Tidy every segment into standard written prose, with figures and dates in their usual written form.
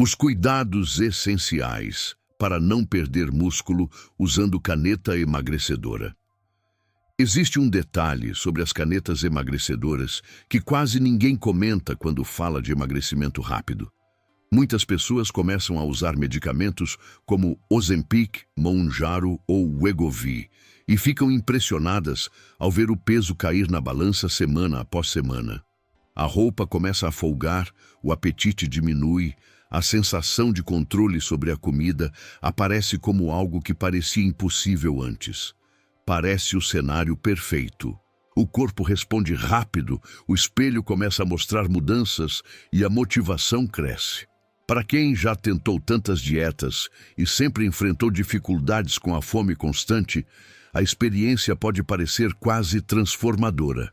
Os cuidados essenciais para não perder músculo usando caneta emagrecedora. Existe um detalhe sobre as canetas emagrecedoras que quase ninguém comenta quando fala de emagrecimento rápido. Muitas pessoas começam a usar medicamentos como Ozempic, Mounjaro ou Wegovy e ficam impressionadas ao ver o peso cair na balança semana após semana. A roupa começa a folgar, o apetite diminui, a sensação de controle sobre a comida aparece como algo que parecia impossível antes. Parece o cenário perfeito. O corpo responde rápido, o espelho começa a mostrar mudanças e a motivação cresce. Para quem já tentou tantas dietas e sempre enfrentou dificuldades com a fome constante, a experiência pode parecer quase transformadora.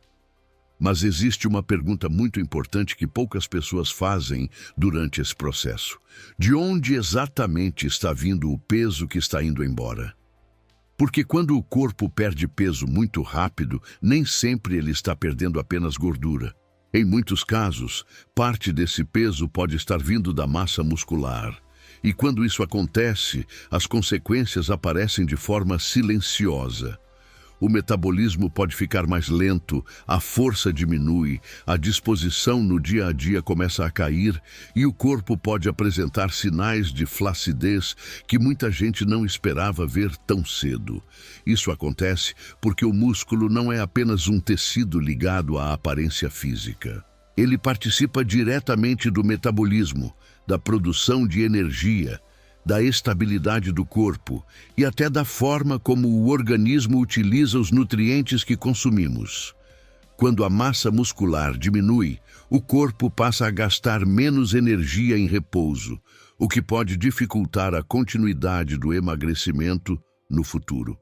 Mas existe uma pergunta muito importante que poucas pessoas fazem durante esse processo. De onde exatamente está vindo o peso que está indo embora? Porque quando o corpo perde peso muito rápido, nem sempre ele está perdendo apenas gordura. Em muitos casos, parte desse peso pode estar vindo da massa muscular. E quando isso acontece, as consequências aparecem de forma silenciosa. O metabolismo pode ficar mais lento, a força diminui, a disposição no dia a dia começa a cair e o corpo pode apresentar sinais de flacidez que muita gente não esperava ver tão cedo. Isso acontece porque o músculo não é apenas um tecido ligado à aparência física. Ele participa diretamente do metabolismo, da produção de energia, da estabilidade do corpo e até da forma como o organismo utiliza os nutrientes que consumimos. Quando a massa muscular diminui, o corpo passa a gastar menos energia em repouso, o que pode dificultar a continuidade do emagrecimento no futuro.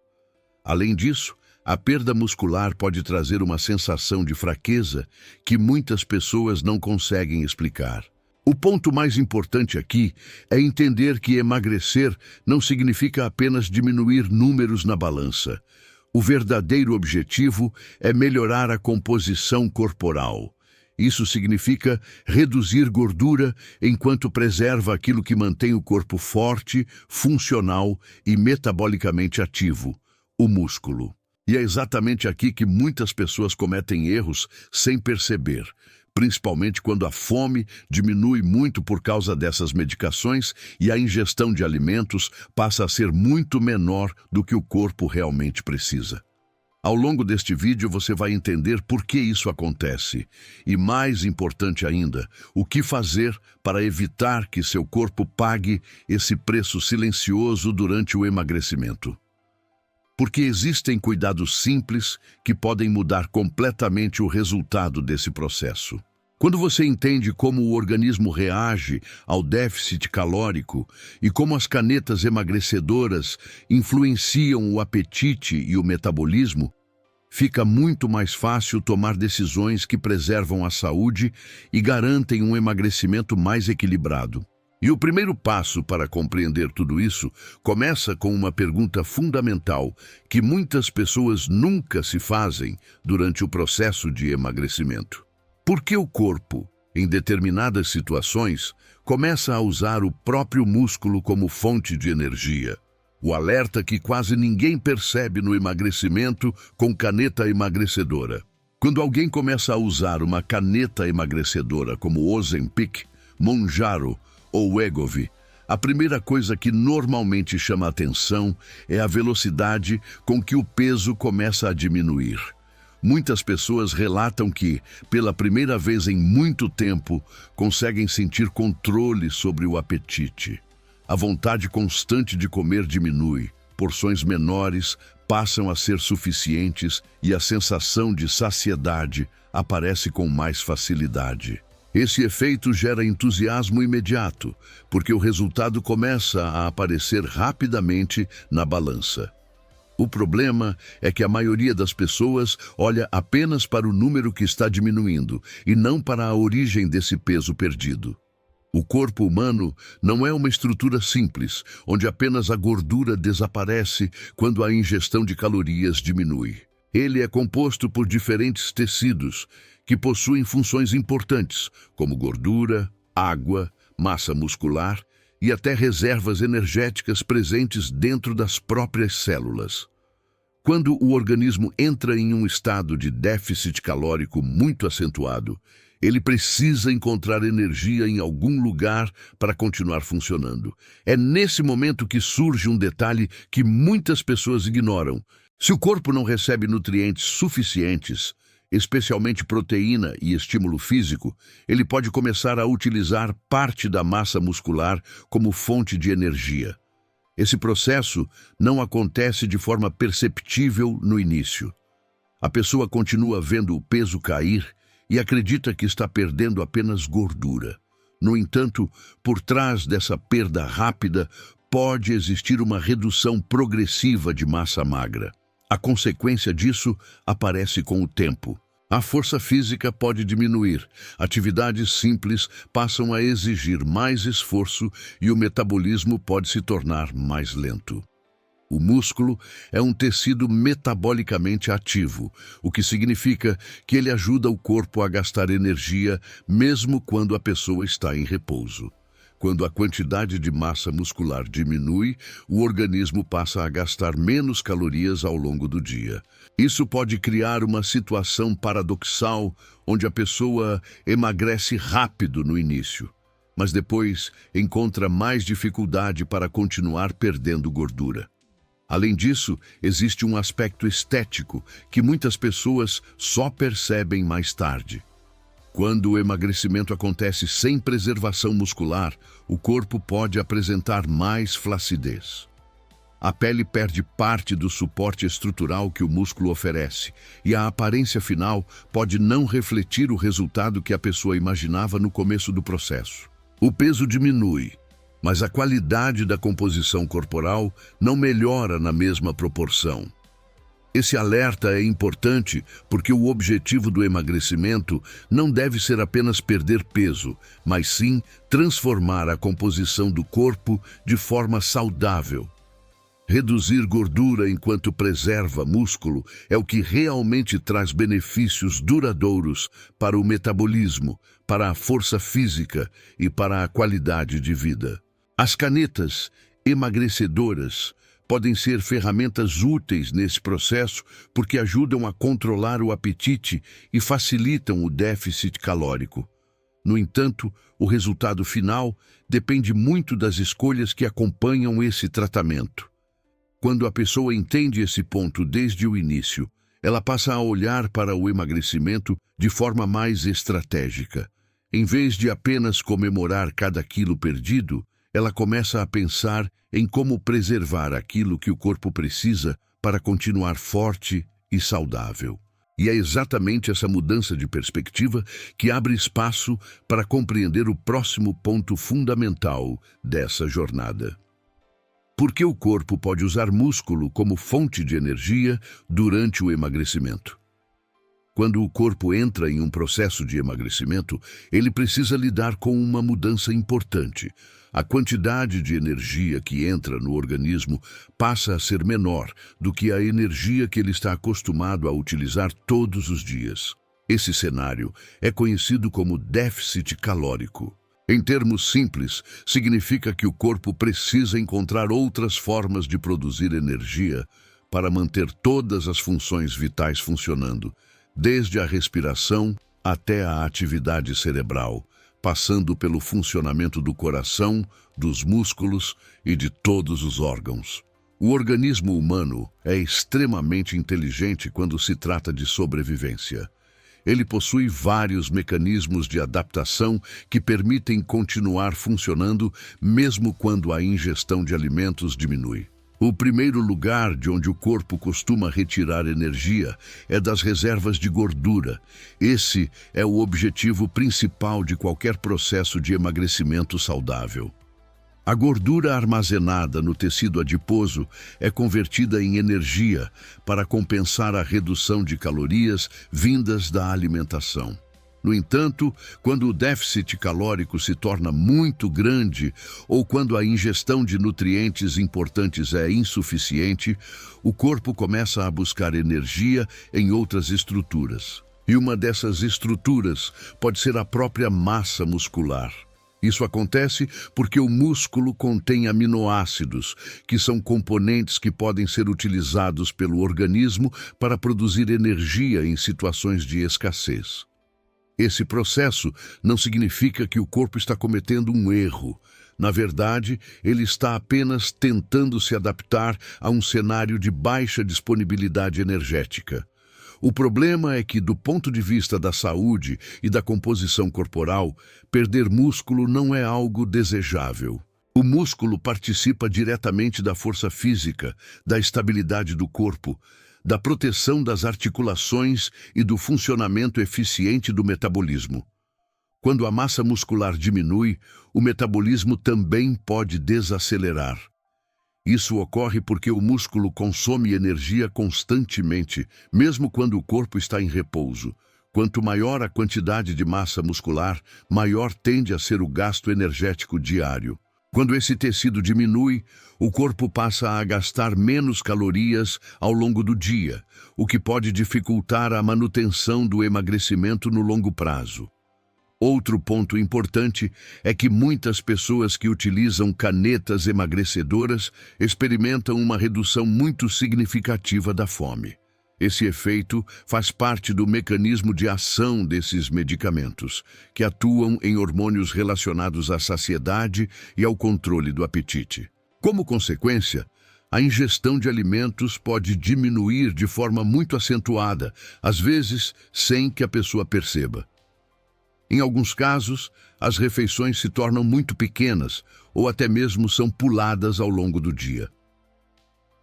Além disso, a perda muscular pode trazer uma sensação de fraqueza que muitas pessoas não conseguem explicar. O ponto mais importante aqui é entender que emagrecer não significa apenas diminuir números na balança. O verdadeiro objetivo é melhorar a composição corporal. Isso significa reduzir gordura enquanto preserva aquilo que mantém o corpo forte, funcional e metabolicamente ativo, o músculo. E é exatamente aqui que muitas pessoas cometem erros sem perceber, principalmente quando a fome diminui muito por causa dessas medicações e a ingestão de alimentos passa a ser muito menor do que o corpo realmente precisa. Ao longo deste vídeo você vai entender por que isso acontece e, mais importante ainda, o que fazer para evitar que seu corpo pague esse preço silencioso durante o emagrecimento. Porque existem cuidados simples que podem mudar completamente o resultado desse processo. Quando você entende como o organismo reage ao déficit calórico e como as canetas emagrecedoras influenciam o apetite e o metabolismo, fica muito mais fácil tomar decisões que preservam a saúde e garantem um emagrecimento mais equilibrado. E o primeiro passo para compreender tudo isso começa com uma pergunta fundamental que muitas pessoas nunca se fazem durante o processo de emagrecimento. Por que o corpo, em determinadas situações, começa a usar o próprio músculo como fonte de energia? O alerta que quase ninguém percebe no emagrecimento com caneta emagrecedora. Quando alguém começa a usar uma caneta emagrecedora como Ozempic, Mounjaro ou Wegovy, a primeira coisa que normalmente chama a atenção é a velocidade com que o peso começa a diminuir. Muitas pessoas relatam que, pela primeira vez em muito tempo, conseguem sentir controle sobre o apetite. A vontade constante de comer diminui, porções menores passam a ser suficientes e a sensação de saciedade aparece com mais facilidade. Esse efeito gera entusiasmo imediato, porque o resultado começa a aparecer rapidamente na balança. O problema é que a maioria das pessoas olha apenas para o número que está diminuindo e não para a origem desse peso perdido. O corpo humano não é uma estrutura simples, onde apenas a gordura desaparece quando a ingestão de calorias diminui. Ele é composto por diferentes tecidos que possuem funções importantes, como gordura, água, massa muscular e até reservas energéticas presentes dentro das próprias células. Quando o organismo entra em um estado de déficit calórico muito acentuado, ele precisa encontrar energia em algum lugar para continuar funcionando. É nesse momento que surge um detalhe que muitas pessoas ignoram. Se o corpo não recebe nutrientes suficientes, especialmente proteína e estímulo físico, ele pode começar a utilizar parte da massa muscular como fonte de energia. Esse processo não acontece de forma perceptível no início. A pessoa continua vendo o peso cair e acredita que está perdendo apenas gordura. No entanto, por trás dessa perda rápida, pode existir uma redução progressiva de massa magra. A consequência disso aparece com o tempo. A força física pode diminuir, atividades simples passam a exigir mais esforço e o metabolismo pode se tornar mais lento. O músculo é um tecido metabolicamente ativo, o que significa que ele ajuda o corpo a gastar energia mesmo quando a pessoa está em repouso. Quando a quantidade de massa muscular diminui, o organismo passa a gastar menos calorias ao longo do dia. Isso pode criar uma situação paradoxal, onde a pessoa emagrece rápido no início, mas depois encontra mais dificuldade para continuar perdendo gordura. Além disso, existe um aspecto estético que muitas pessoas só percebem mais tarde. Quando o emagrecimento acontece sem preservação muscular, o corpo pode apresentar mais flacidez. A pele perde parte do suporte estrutural que o músculo oferece, e a aparência final pode não refletir o resultado que a pessoa imaginava no começo do processo. O peso diminui, mas a qualidade da composição corporal não melhora na mesma proporção. Esse alerta é importante porque o objetivo do emagrecimento não deve ser apenas perder peso, mas sim transformar a composição do corpo de forma saudável. Reduzir gordura enquanto preserva músculo é o que realmente traz benefícios duradouros para o metabolismo, para a força física e para a qualidade de vida. As canetas emagrecedoras podem ser ferramentas úteis nesse processo porque ajudam a controlar o apetite e facilitam o déficit calórico. No entanto, o resultado final depende muito das escolhas que acompanham esse tratamento. Quando a pessoa entende esse ponto desde o início, ela passa a olhar para o emagrecimento de forma mais estratégica. Em vez de apenas comemorar cada quilo perdido, ela começa a pensar em como preservar aquilo que o corpo precisa para continuar forte e saudável. E é exatamente essa mudança de perspectiva que abre espaço para compreender o próximo ponto fundamental dessa jornada. Por que o corpo pode usar músculo como fonte de energia durante o emagrecimento? Quando o corpo entra em um processo de emagrecimento, ele precisa lidar com uma mudança importante. A quantidade de energia que entra no organismo passa a ser menor do que a energia que ele está acostumado a utilizar todos os dias. Esse cenário é conhecido como déficit calórico. Em termos simples, significa que o corpo precisa encontrar outras formas de produzir energia para manter todas as funções vitais funcionando, desde a respiração até a atividade cerebral, passando pelo funcionamento do coração, dos músculos e de todos os órgãos. O organismo humano é extremamente inteligente quando se trata de sobrevivência. Ele possui vários mecanismos de adaptação que permitem continuar funcionando mesmo quando a ingestão de alimentos diminui. O primeiro lugar de onde o corpo costuma retirar energia é das reservas de gordura. Esse é o objetivo principal de qualquer processo de emagrecimento saudável. A gordura armazenada no tecido adiposo é convertida em energia para compensar a redução de calorias vindas da alimentação. No entanto, quando o déficit calórico se torna muito grande ou quando a ingestão de nutrientes importantes é insuficiente, o corpo começa a buscar energia em outras estruturas. E uma dessas estruturas pode ser a própria massa muscular. Isso acontece porque o músculo contém aminoácidos, que são componentes que podem ser utilizados pelo organismo para produzir energia em situações de escassez. Esse processo não significa que o corpo está cometendo um erro. Na verdade, ele está apenas tentando se adaptar a um cenário de baixa disponibilidade energética. O problema é que, do ponto de vista da saúde e da composição corporal, perder músculo não é algo desejável. O músculo participa diretamente da força física, da estabilidade do corpo, da proteção das articulações e do funcionamento eficiente do metabolismo. Quando a massa muscular diminui, o metabolismo também pode desacelerar. Isso ocorre porque o músculo consome energia constantemente, mesmo quando o corpo está em repouso. Quanto maior a quantidade de massa muscular, maior tende a ser o gasto energético diário. Quando esse tecido diminui, o corpo passa a gastar menos calorias ao longo do dia, o que pode dificultar a manutenção do emagrecimento no longo prazo. Outro ponto importante é que muitas pessoas que utilizam canetas emagrecedoras experimentam uma redução muito significativa da fome. Esse efeito faz parte do mecanismo de ação desses medicamentos, que atuam em hormônios relacionados à saciedade e ao controle do apetite. Como consequência, a ingestão de alimentos pode diminuir de forma muito acentuada, às vezes sem que a pessoa perceba. Em alguns casos, as refeições se tornam muito pequenas ou até mesmo são puladas ao longo do dia.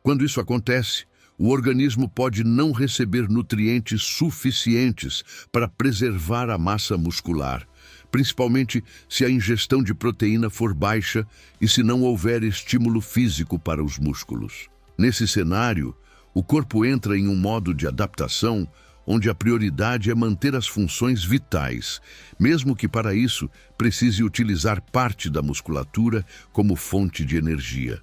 Quando isso acontece, o organismo pode não receber nutrientes suficientes para preservar a massa muscular, principalmente se a ingestão de proteína for baixa e se não houver estímulo físico para os músculos. Nesse cenário, o corpo entra em um modo de adaptação onde a prioridade é manter as funções vitais, mesmo que para isso precise utilizar parte da musculatura como fonte de energia.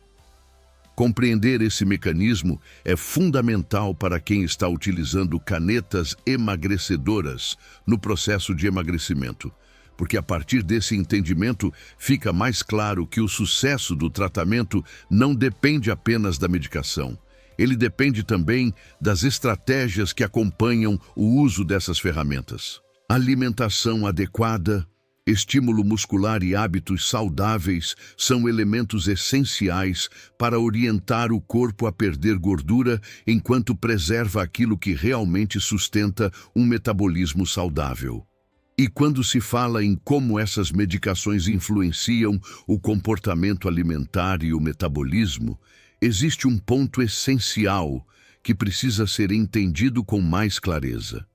Compreender esse mecanismo é fundamental para quem está utilizando canetas emagrecedoras no processo de emagrecimento, porque a partir desse entendimento fica mais claro que o sucesso do tratamento não depende apenas da medicação. Ele depende também das estratégias que acompanham o uso dessas ferramentas. Alimentação adequada, estímulo muscular e hábitos saudáveis são elementos essenciais para orientar o corpo a perder gordura enquanto preserva aquilo que realmente sustenta um metabolismo saudável. E quando se fala em como essas medicações influenciam o comportamento alimentar e o metabolismo, existe um ponto essencial que precisa ser entendido com mais clareza.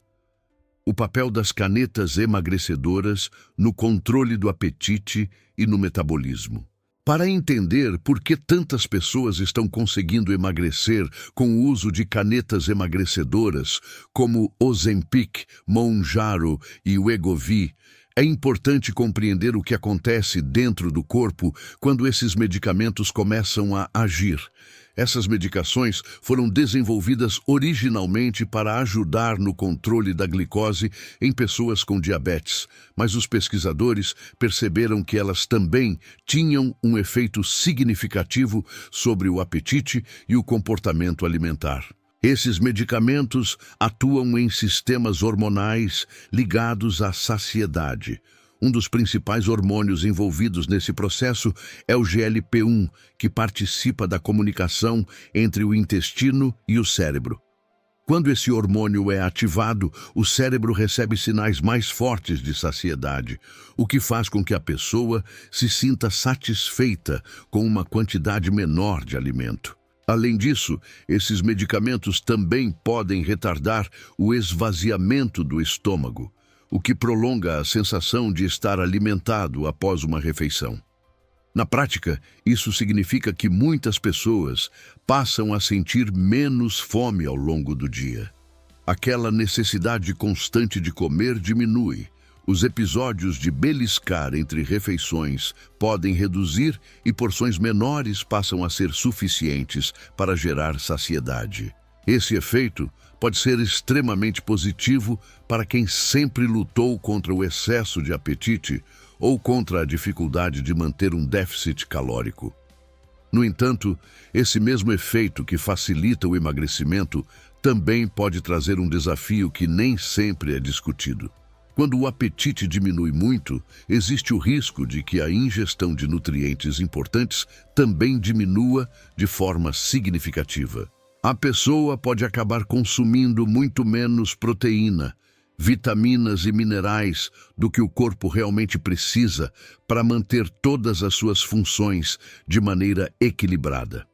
O papel das canetas emagrecedoras no controle do apetite e no metabolismo. Para entender por que tantas pessoas estão conseguindo emagrecer com o uso de canetas emagrecedoras como Ozempic, Mounjaro e Wegovy, é importante compreender o que acontece dentro do corpo quando esses medicamentos começam a agir. Essas medicações foram desenvolvidas originalmente para ajudar no controle da glicose em pessoas com diabetes, mas os pesquisadores perceberam que elas também tinham um efeito significativo sobre o apetite e o comportamento alimentar. Esses medicamentos atuam em sistemas hormonais ligados à saciedade. Um dos principais hormônios envolvidos nesse processo é o GLP-1, que participa da comunicação entre o intestino e o cérebro. Quando esse hormônio é ativado, o cérebro recebe sinais mais fortes de saciedade, o que faz com que a pessoa se sinta satisfeita com uma quantidade menor de alimento. Além disso, esses medicamentos também podem retardar o esvaziamento do estômago, o que prolonga a sensação de estar alimentado após uma refeição. Na prática, isso significa que muitas pessoas passam a sentir menos fome ao longo do dia. Aquela necessidade constante de comer diminui. Os episódios de beliscar entre refeições podem reduzir e porções menores passam a ser suficientes para gerar saciedade. Esse efeito pode ser extremamente positivo para quem sempre lutou contra o excesso de apetite ou contra a dificuldade de manter um déficit calórico. No entanto, esse mesmo efeito que facilita o emagrecimento também pode trazer um desafio que nem sempre é discutido. Quando o apetite diminui muito, existe o risco de que a ingestão de nutrientes importantes também diminua de forma significativa. A pessoa pode acabar consumindo muito menos proteína, vitaminas e minerais do que o corpo realmente precisa para manter todas as suas funções de maneira equilibrada.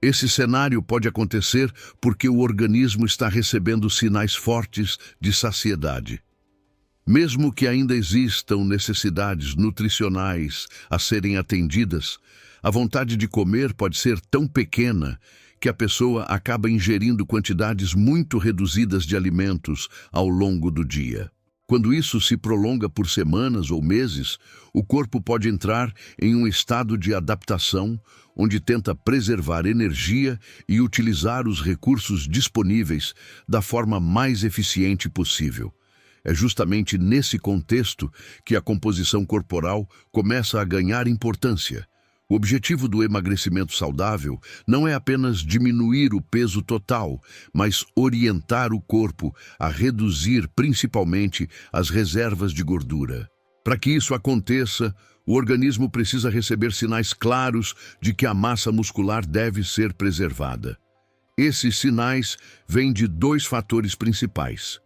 Esse cenário pode acontecer porque o organismo está recebendo sinais fortes de saciedade. Mesmo que ainda existam necessidades nutricionais a serem atendidas, a vontade de comer pode ser tão pequena que a pessoa acaba ingerindo quantidades muito reduzidas de alimentos ao longo do dia. Quando isso se prolonga por semanas ou meses, o corpo pode entrar em um estado de adaptação, onde tenta preservar energia e utilizar os recursos disponíveis da forma mais eficiente possível. É justamente nesse contexto que a composição corporal começa a ganhar importância. O objetivo do emagrecimento saudável não é apenas diminuir o peso total, mas orientar o corpo a reduzir principalmente as reservas de gordura. Para que isso aconteça, o organismo precisa receber sinais claros de que a massa muscular deve ser preservada. Esses sinais vêm de dois fatores principais: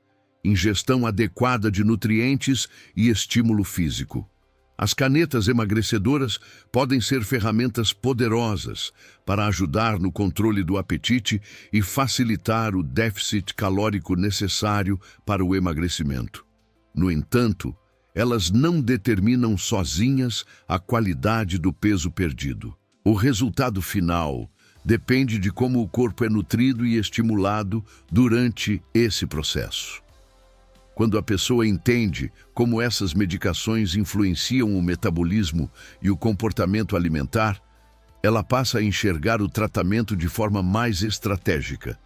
ingestão adequada de nutrientes e estímulo físico. As canetas emagrecedoras podem ser ferramentas poderosas para ajudar no controle do apetite e facilitar o déficit calórico necessário para o emagrecimento. No entanto, elas não determinam sozinhas a qualidade do peso perdido. O resultado final depende de como o corpo é nutrido e estimulado durante esse processo. Quando a pessoa entende como essas medicações influenciam o metabolismo e o comportamento alimentar, ela passa a enxergar o tratamento de forma mais estratégica.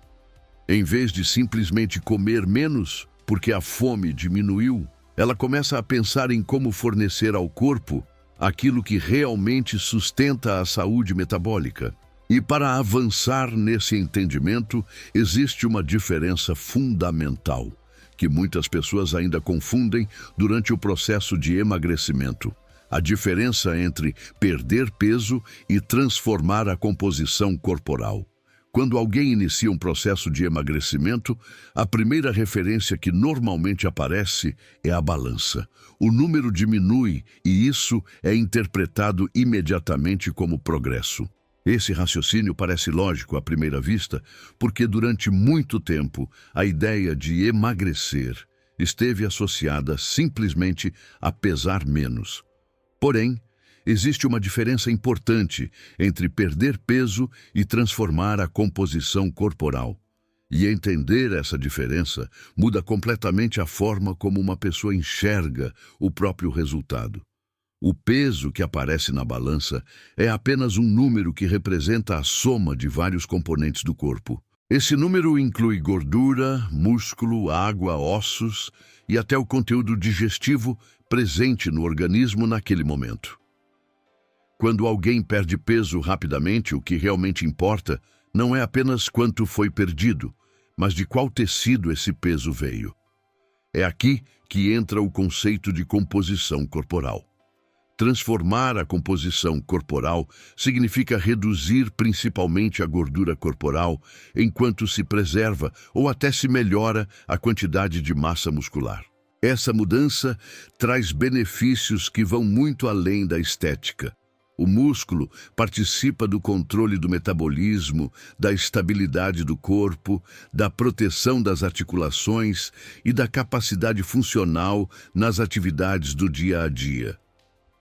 Em vez de simplesmente comer menos porque a fome diminuiu, ela começa a pensar em como fornecer ao corpo aquilo que realmente sustenta a saúde metabólica. E para avançar nesse entendimento, existe uma diferença fundamental que muitas pessoas ainda confundem durante o processo de emagrecimento: a diferença entre perder peso e transformar a composição corporal. Quando alguém inicia um processo de emagrecimento, a primeira referência que normalmente aparece é a balança. O número diminui e isso é interpretado imediatamente como progresso. Esse raciocínio parece lógico à primeira vista, porque durante muito tempo a ideia de emagrecer esteve associada simplesmente a pesar menos. Porém, existe uma diferença importante entre perder peso e transformar a composição corporal. E entender essa diferença muda completamente a forma como uma pessoa enxerga o próprio resultado. O peso que aparece na balança é apenas um número que representa a soma de vários componentes do corpo. Esse número inclui gordura, músculo, água, ossos e até o conteúdo digestivo presente no organismo naquele momento. Quando alguém perde peso rapidamente, o que realmente importa não é apenas quanto foi perdido, mas de qual tecido esse peso veio. É aqui que entra o conceito de composição corporal. Transformar a composição corporal significa reduzir principalmente a gordura corporal, enquanto se preserva ou até se melhora a quantidade de massa muscular. Essa mudança traz benefícios que vão muito além da estética. O músculo participa do controle do metabolismo, da estabilidade do corpo, da proteção das articulações e da capacidade funcional nas atividades do dia a dia.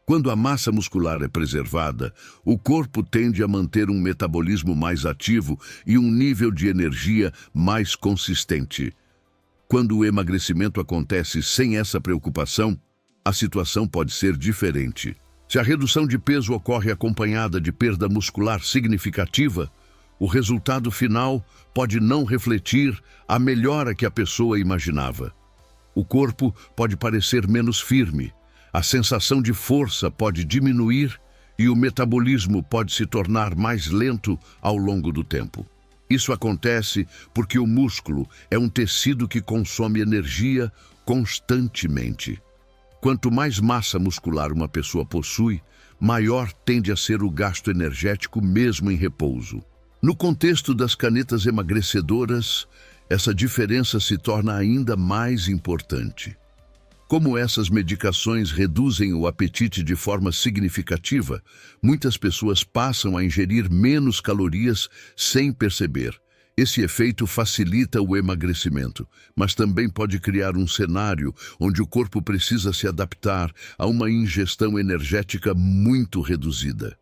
Quando a massa muscular é preservada, o corpo tende a manter um metabolismo mais ativo e um nível de energia mais consistente. Quando o emagrecimento acontece sem essa preocupação, a situação pode ser diferente. Se a redução de peso ocorre acompanhada de perda muscular significativa, o resultado final pode não refletir a melhora que a pessoa imaginava. O corpo pode parecer menos firme, A sensação de força pode diminuir e o metabolismo pode se tornar mais lento ao longo do tempo. Isso acontece porque o músculo é um tecido que consome energia constantemente. Quanto mais massa muscular uma pessoa possui, maior tende a ser o gasto energético mesmo em repouso. No contexto das canetas emagrecedoras, essa diferença se torna ainda mais importante. Como essas medicações reduzem o apetite de forma significativa, muitas pessoas passam a ingerir menos calorias sem perceber. Esse efeito facilita o emagrecimento, mas também pode criar um cenário onde o corpo precisa se adaptar a uma ingestão energética muito reduzida.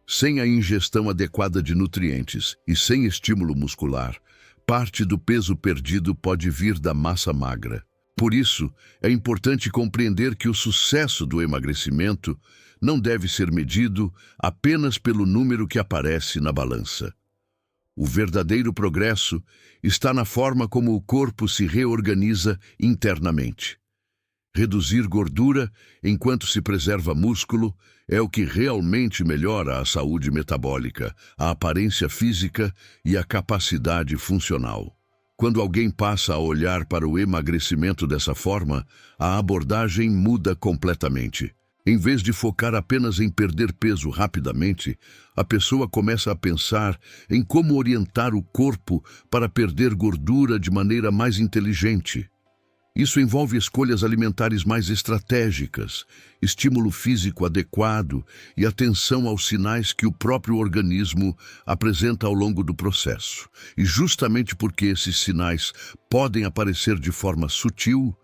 Sem a ingestão adequada de nutrientes e sem estímulo muscular, parte do peso perdido pode vir da massa magra. Por isso, é importante compreender que o sucesso do emagrecimento não deve ser medido apenas pelo número que aparece na balança. O verdadeiro progresso está na forma como o corpo se reorganiza internamente. Reduzir gordura enquanto se preserva músculo é o que realmente melhora a saúde metabólica, a aparência física e a capacidade funcional. Quando alguém passa a olhar para o emagrecimento dessa forma, a abordagem muda completamente. Em vez de focar apenas em perder peso rapidamente, a pessoa começa a pensar em como orientar o corpo para perder gordura de maneira mais inteligente. Isso envolve escolhas alimentares mais estratégicas, estímulo físico adequado e atenção aos sinais que o próprio organismo apresenta ao longo do processo. E justamente porque esses sinais podem aparecer de forma sutil,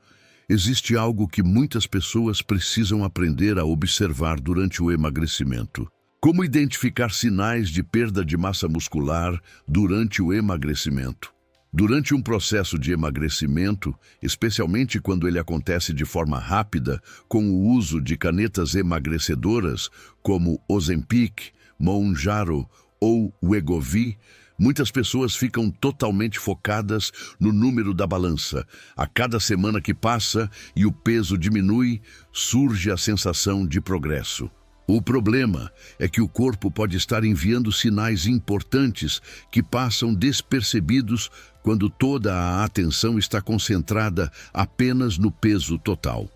existe algo que muitas pessoas precisam aprender a observar durante o emagrecimento. Como identificar sinais de perda de massa muscular durante o emagrecimento? Durante um processo de emagrecimento, especialmente quando ele acontece de forma rápida, com o uso de canetas emagrecedoras como Ozempic, Mounjaro ou Wegovy, muitas pessoas ficam totalmente focadas no número da balança. A cada semana que passa e o peso diminui, surge a sensação de progresso. O problema é que o corpo pode estar enviando sinais importantes que passam despercebidos quando toda a atenção está concentrada apenas no peso total.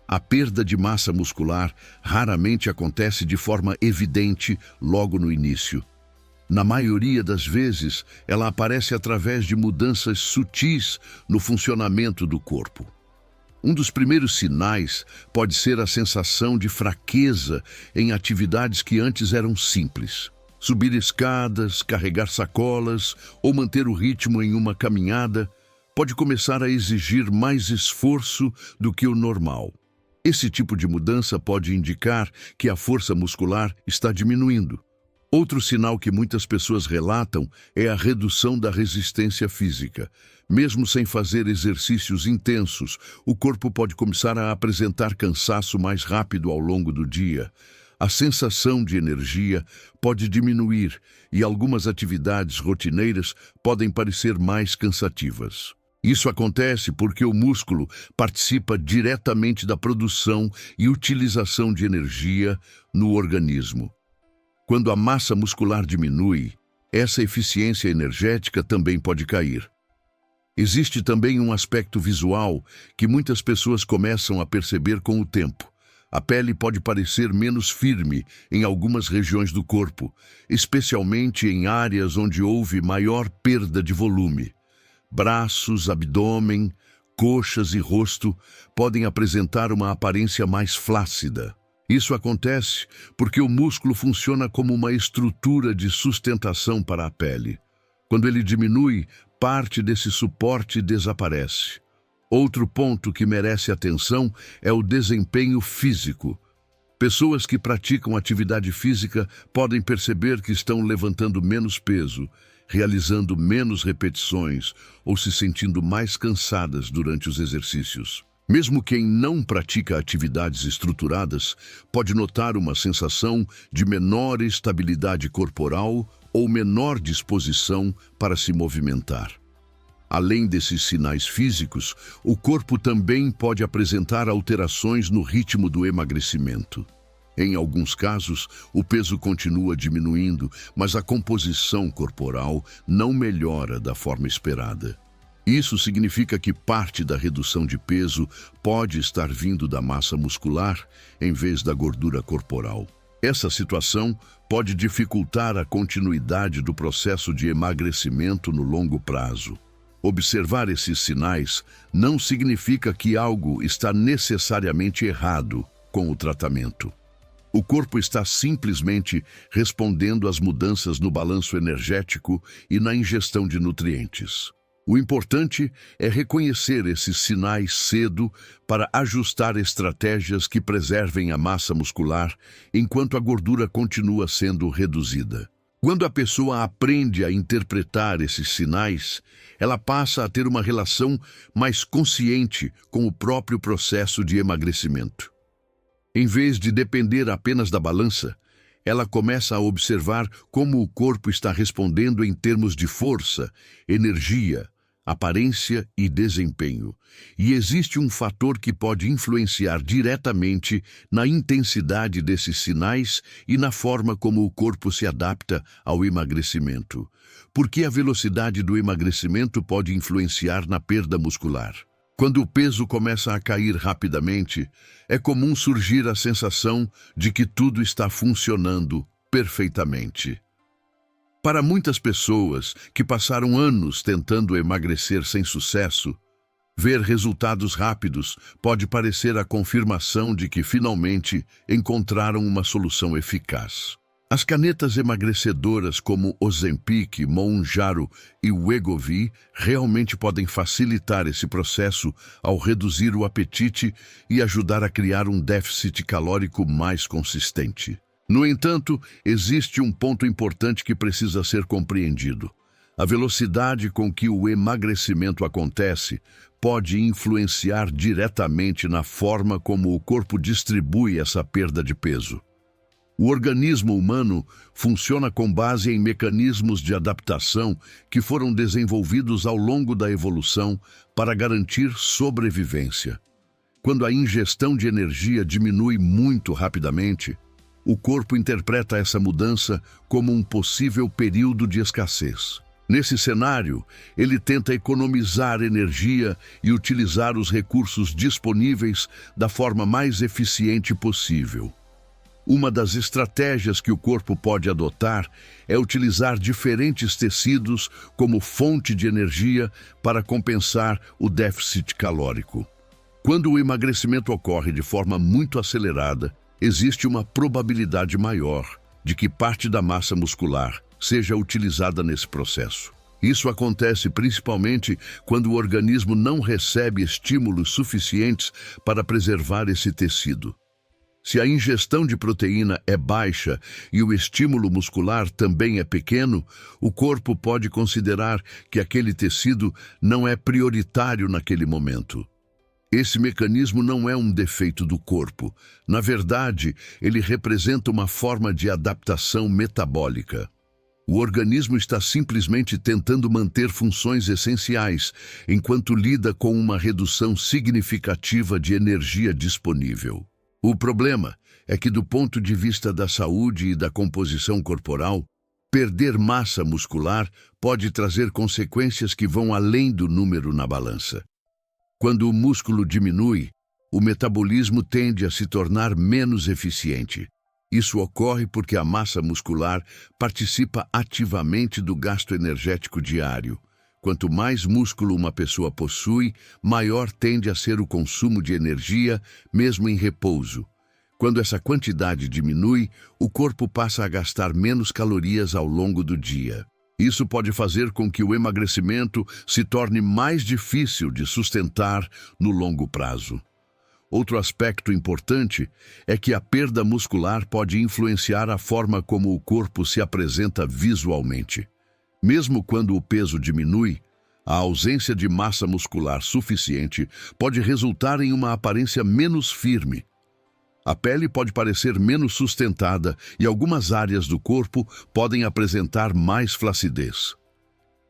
A perda de massa muscular raramente acontece de forma evidente logo no início. Na maioria das vezes, ela aparece através de mudanças sutis no funcionamento do corpo. Um dos primeiros sinais pode ser a sensação de fraqueza em atividades que antes eram simples. Subir escadas, carregar sacolas ou manter o ritmo em uma caminhada pode começar a exigir mais esforço do que o normal. Esse tipo de mudança pode indicar que a força muscular está diminuindo. Outro sinal que muitas pessoas relatam é a redução da resistência física. Mesmo sem fazer exercícios intensos, o corpo pode começar a apresentar cansaço mais rápido ao longo do dia. A sensação de energia pode diminuir e algumas atividades rotineiras podem parecer mais cansativas. Isso acontece porque o músculo participa diretamente da produção e utilização de energia no organismo. Quando a massa muscular diminui, essa eficiência energética também pode cair. Existe também um aspecto visual que muitas pessoas começam a perceber com o tempo. A pele pode parecer menos firme em algumas regiões do corpo, especialmente em áreas onde houve maior perda de volume. Braços, abdômen, coxas e rosto podem apresentar uma aparência mais flácida. Isso acontece porque o músculo funciona como uma estrutura de sustentação para a pele. Quando ele diminui, parte desse suporte desaparece. Outro ponto que merece atenção é o desempenho físico. Pessoas que praticam atividade física podem perceber que estão levantando menos peso, realizando menos repetições ou se sentindo mais cansadas durante os exercícios. Mesmo quem não pratica atividades estruturadas pode notar uma sensação de menor estabilidade corporal ou menor disposição para se movimentar. Além desses sinais físicos, o corpo também pode apresentar alterações no ritmo do emagrecimento. Em alguns casos, o peso continua diminuindo, mas a composição corporal não melhora da forma esperada. Isso significa que parte da redução de peso pode estar vindo da massa muscular em vez da gordura corporal. Essa situação pode dificultar a continuidade do processo de emagrecimento no longo prazo. Observar esses sinais não significa que algo está necessariamente errado com o tratamento. O corpo está simplesmente respondendo às mudanças no balanço energético e na ingestão de nutrientes. O importante é reconhecer esses sinais cedo para ajustar estratégias que preservem a massa muscular enquanto a gordura continua sendo reduzida. Quando a pessoa aprende a interpretar esses sinais, ela passa a ter uma relação mais consciente com o próprio processo de emagrecimento. Em vez de depender apenas da balança, ela começa a observar como o corpo está respondendo em termos de força, energia, aparência e desempenho. E existe um fator que pode influenciar diretamente na intensidade desses sinais e na forma como o corpo se adapta ao emagrecimento. Porque a velocidade do emagrecimento pode influenciar na perda muscular. Quando o peso começa a cair rapidamente, é comum surgir a sensação de que tudo está funcionando perfeitamente. Para muitas pessoas que passaram anos tentando emagrecer sem sucesso, ver resultados rápidos pode parecer a confirmação de que finalmente encontraram uma solução eficaz. As canetas emagrecedoras como Ozempic, Mounjaro e Wegovy realmente podem facilitar esse processo ao reduzir o apetite e ajudar a criar um déficit calórico mais consistente. No entanto, existe um ponto importante que precisa ser compreendido. A velocidade com que o emagrecimento acontece pode influenciar diretamente na forma como o corpo distribui essa perda de peso. O organismo humano funciona com base em mecanismos de adaptação que foram desenvolvidos ao longo da evolução para garantir sobrevivência. Quando a ingestão de energia diminui muito rapidamente, o corpo interpreta essa mudança como um possível período de escassez. Nesse cenário, ele tenta economizar energia e utilizar os recursos disponíveis da forma mais eficiente possível. Uma das estratégias que o corpo pode adotar é utilizar diferentes tecidos como fonte de energia para compensar o déficit calórico. Quando o emagrecimento ocorre de forma muito acelerada, existe uma probabilidade maior de que parte da massa muscular seja utilizada nesse processo. Isso acontece principalmente quando o organismo não recebe estímulos suficientes para preservar esse tecido. Se a ingestão de proteína é baixa e o estímulo muscular também é pequeno, o corpo pode considerar que aquele tecido não é prioritário naquele momento. Esse mecanismo não é um defeito do corpo. Na verdade, ele representa uma forma de adaptação metabólica. O organismo está simplesmente tentando manter funções essenciais, enquanto lida com uma redução significativa de energia disponível. O problema é que, do ponto de vista da saúde e da composição corporal, perder massa muscular pode trazer consequências que vão além do número na balança. Quando o músculo diminui, o metabolismo tende a se tornar menos eficiente. Isso ocorre porque a massa muscular participa ativamente do gasto energético diário. Quanto mais músculo uma pessoa possui, maior tende a ser o consumo de energia, mesmo em repouso. Quando essa quantidade diminui, o corpo passa a gastar menos calorias ao longo do dia. Isso pode fazer com que o emagrecimento se torne mais difícil de sustentar no longo prazo. Outro aspecto importante é que a perda muscular pode influenciar a forma como o corpo se apresenta visualmente. Mesmo quando o peso diminui, a ausência de massa muscular suficiente pode resultar em uma aparência menos firme. A pele pode parecer menos sustentada e algumas áreas do corpo podem apresentar mais flacidez.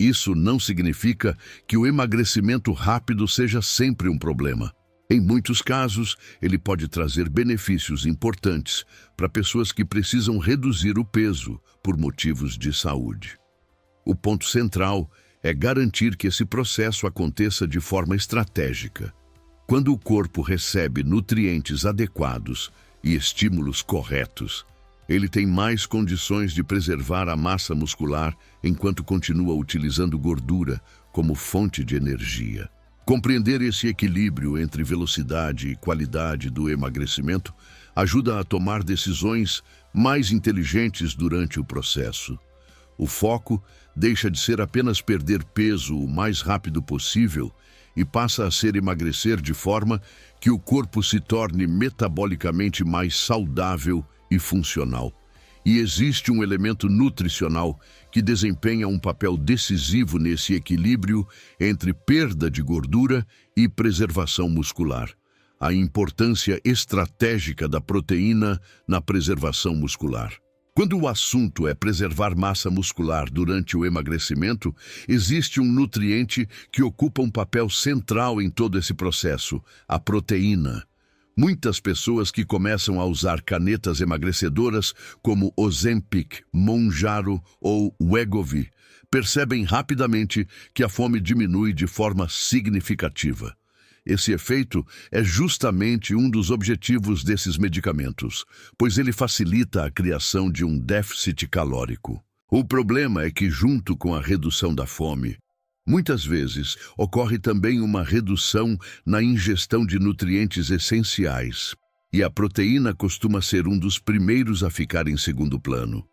Isso não significa que o emagrecimento rápido seja sempre um problema. Em muitos casos, ele pode trazer benefícios importantes para pessoas que precisam reduzir o peso por motivos de saúde. O ponto central é garantir que esse processo aconteça de forma estratégica. Quando o corpo recebe nutrientes adequados e estímulos corretos, ele tem mais condições de preservar a massa muscular enquanto continua utilizando gordura como fonte de energia. Compreender esse equilíbrio entre velocidade e qualidade do emagrecimento ajuda a tomar decisões mais inteligentes durante o processo. O foco deixa de ser apenas perder peso o mais rápido possível e passa a ser emagrecer de forma que o corpo se torne metabolicamente mais saudável e funcional. E existe um elemento nutricional que desempenha um papel decisivo nesse equilíbrio entre perda de gordura e preservação muscular: a importância estratégica da proteína na preservação muscular. Quando o assunto é preservar massa muscular durante o emagrecimento, existe um nutriente que ocupa um papel central em todo esse processo: a proteína. Muitas pessoas que começam a usar canetas emagrecedoras como Ozempic, Mounjaro ou Wegovy percebem rapidamente que a fome diminui de forma significativa. Esse efeito é justamente um dos objetivos desses medicamentos, pois ele facilita a criação de um déficit calórico. O problema é que, junto com a redução da fome, muitas vezes ocorre também uma redução na ingestão de nutrientes essenciais, e a proteína costuma ser um dos primeiros a ficar em segundo plano.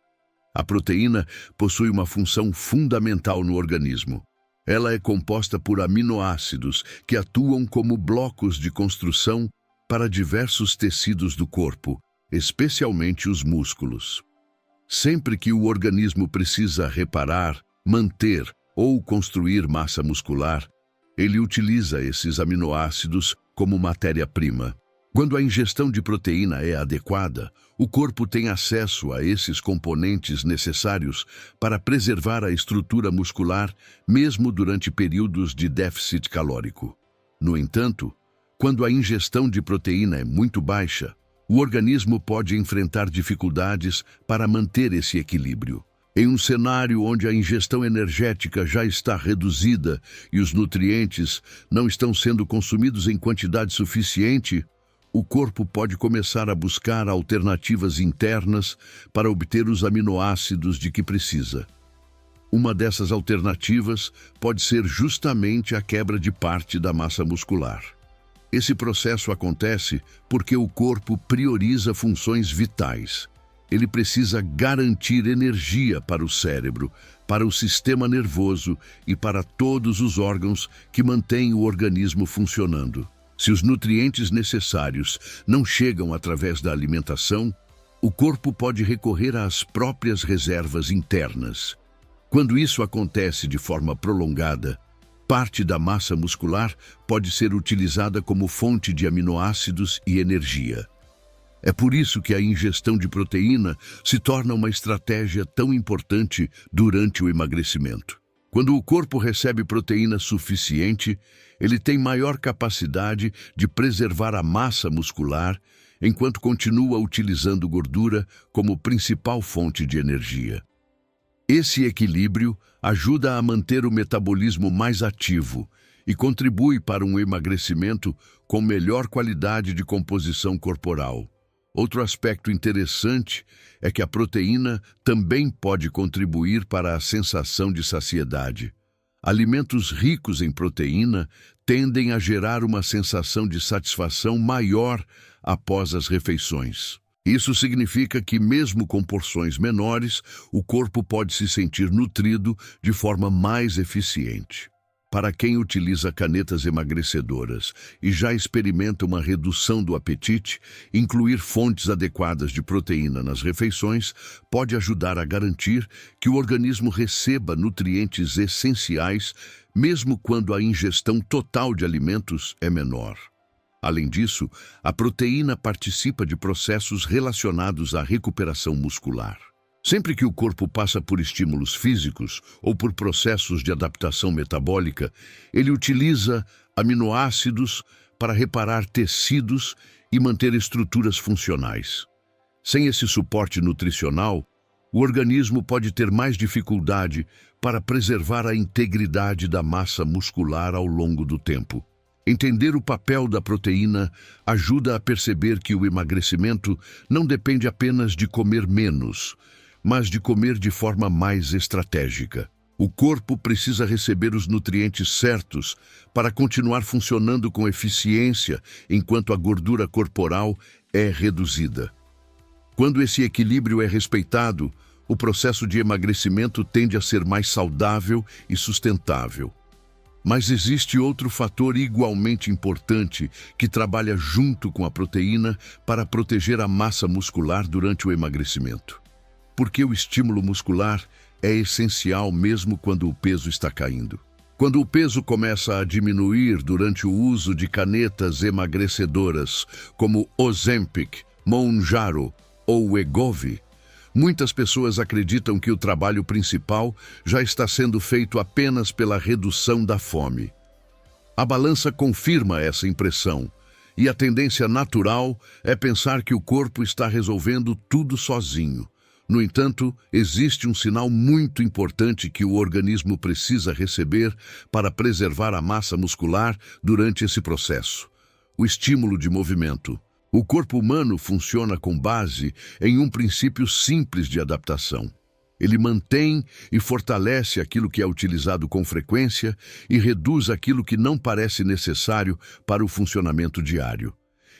A proteína possui uma função fundamental no organismo. Ela é composta por aminoácidos que atuam como blocos de construção para diversos tecidos do corpo, especialmente os músculos. Sempre que o organismo precisa reparar, manter ou construir massa muscular, ele utiliza esses aminoácidos como matéria-prima. Quando a ingestão de proteína é adequada, o corpo tem acesso a esses componentes necessários para preservar a estrutura muscular, mesmo durante períodos de déficit calórico. No entanto, quando a ingestão de proteína é muito baixa, o organismo pode enfrentar dificuldades para manter esse equilíbrio. Em um cenário onde a ingestão energética já está reduzida e os nutrientes não estão sendo consumidos em quantidade suficiente, o corpo pode começar a buscar alternativas internas para obter os aminoácidos de que precisa. Uma dessas alternativas pode ser justamente a quebra de parte da massa muscular. Esse processo acontece porque o corpo prioriza funções vitais. Ele precisa garantir energia para o cérebro, para o sistema nervoso e para todos os órgãos que mantêm o organismo funcionando. Se os nutrientes necessários não chegam através da alimentação, o corpo pode recorrer às próprias reservas internas. Quando isso acontece de forma prolongada, parte da massa muscular pode ser utilizada como fonte de aminoácidos e energia. É por isso que a ingestão de proteína se torna uma estratégia tão importante durante o emagrecimento. Quando o corpo recebe proteína suficiente, ele tem maior capacidade de preservar a massa muscular, enquanto continua utilizando gordura como principal fonte de energia. Esse equilíbrio ajuda a manter o metabolismo mais ativo e contribui para um emagrecimento com melhor qualidade de composição corporal. Outro aspecto interessante é que a proteína também pode contribuir para a sensação de saciedade. Alimentos ricos em proteína tendem a gerar uma sensação de satisfação maior após as refeições. Isso significa que, mesmo com porções menores, o corpo pode se sentir nutrido de forma mais eficiente. Para quem utiliza canetas emagrecedoras e já experimenta uma redução do apetite, incluir fontes adequadas de proteína nas refeições pode ajudar a garantir que o organismo receba nutrientes essenciais, mesmo quando a ingestão total de alimentos é menor. Além disso, a proteína participa de processos relacionados à recuperação muscular. Sempre que o corpo passa por estímulos físicos ou por processos de adaptação metabólica, ele utiliza aminoácidos para reparar tecidos e manter estruturas funcionais. Sem esse suporte nutricional, o organismo pode ter mais dificuldade para preservar a integridade da massa muscular ao longo do tempo. Entender o papel da proteína ajuda a perceber que o emagrecimento não depende apenas de comer menos, mas de comer de forma mais estratégica. O corpo precisa receber os nutrientes certos para continuar funcionando com eficiência enquanto a gordura corporal é reduzida. Quando esse equilíbrio é respeitado, o processo de emagrecimento tende a ser mais saudável e sustentável. Mas existe outro fator igualmente importante que trabalha junto com a proteína para proteger a massa muscular durante o emagrecimento. Porque o estímulo muscular é essencial mesmo quando o peso está caindo. Quando o peso começa a diminuir durante o uso de canetas emagrecedoras como Ozempic, Mounjaro ou Wegovy, muitas pessoas acreditam que o trabalho principal já está sendo feito apenas pela redução da fome. A balança confirma essa impressão, e a tendência natural é pensar que o corpo está resolvendo tudo sozinho. No entanto, existe um sinal muito importante que o organismo precisa receber para preservar a massa muscular durante esse processo: o estímulo de movimento. O corpo humano funciona com base em um princípio simples de adaptação. Ele mantém e fortalece aquilo que é utilizado com frequência e reduz aquilo que não parece necessário para o funcionamento diário.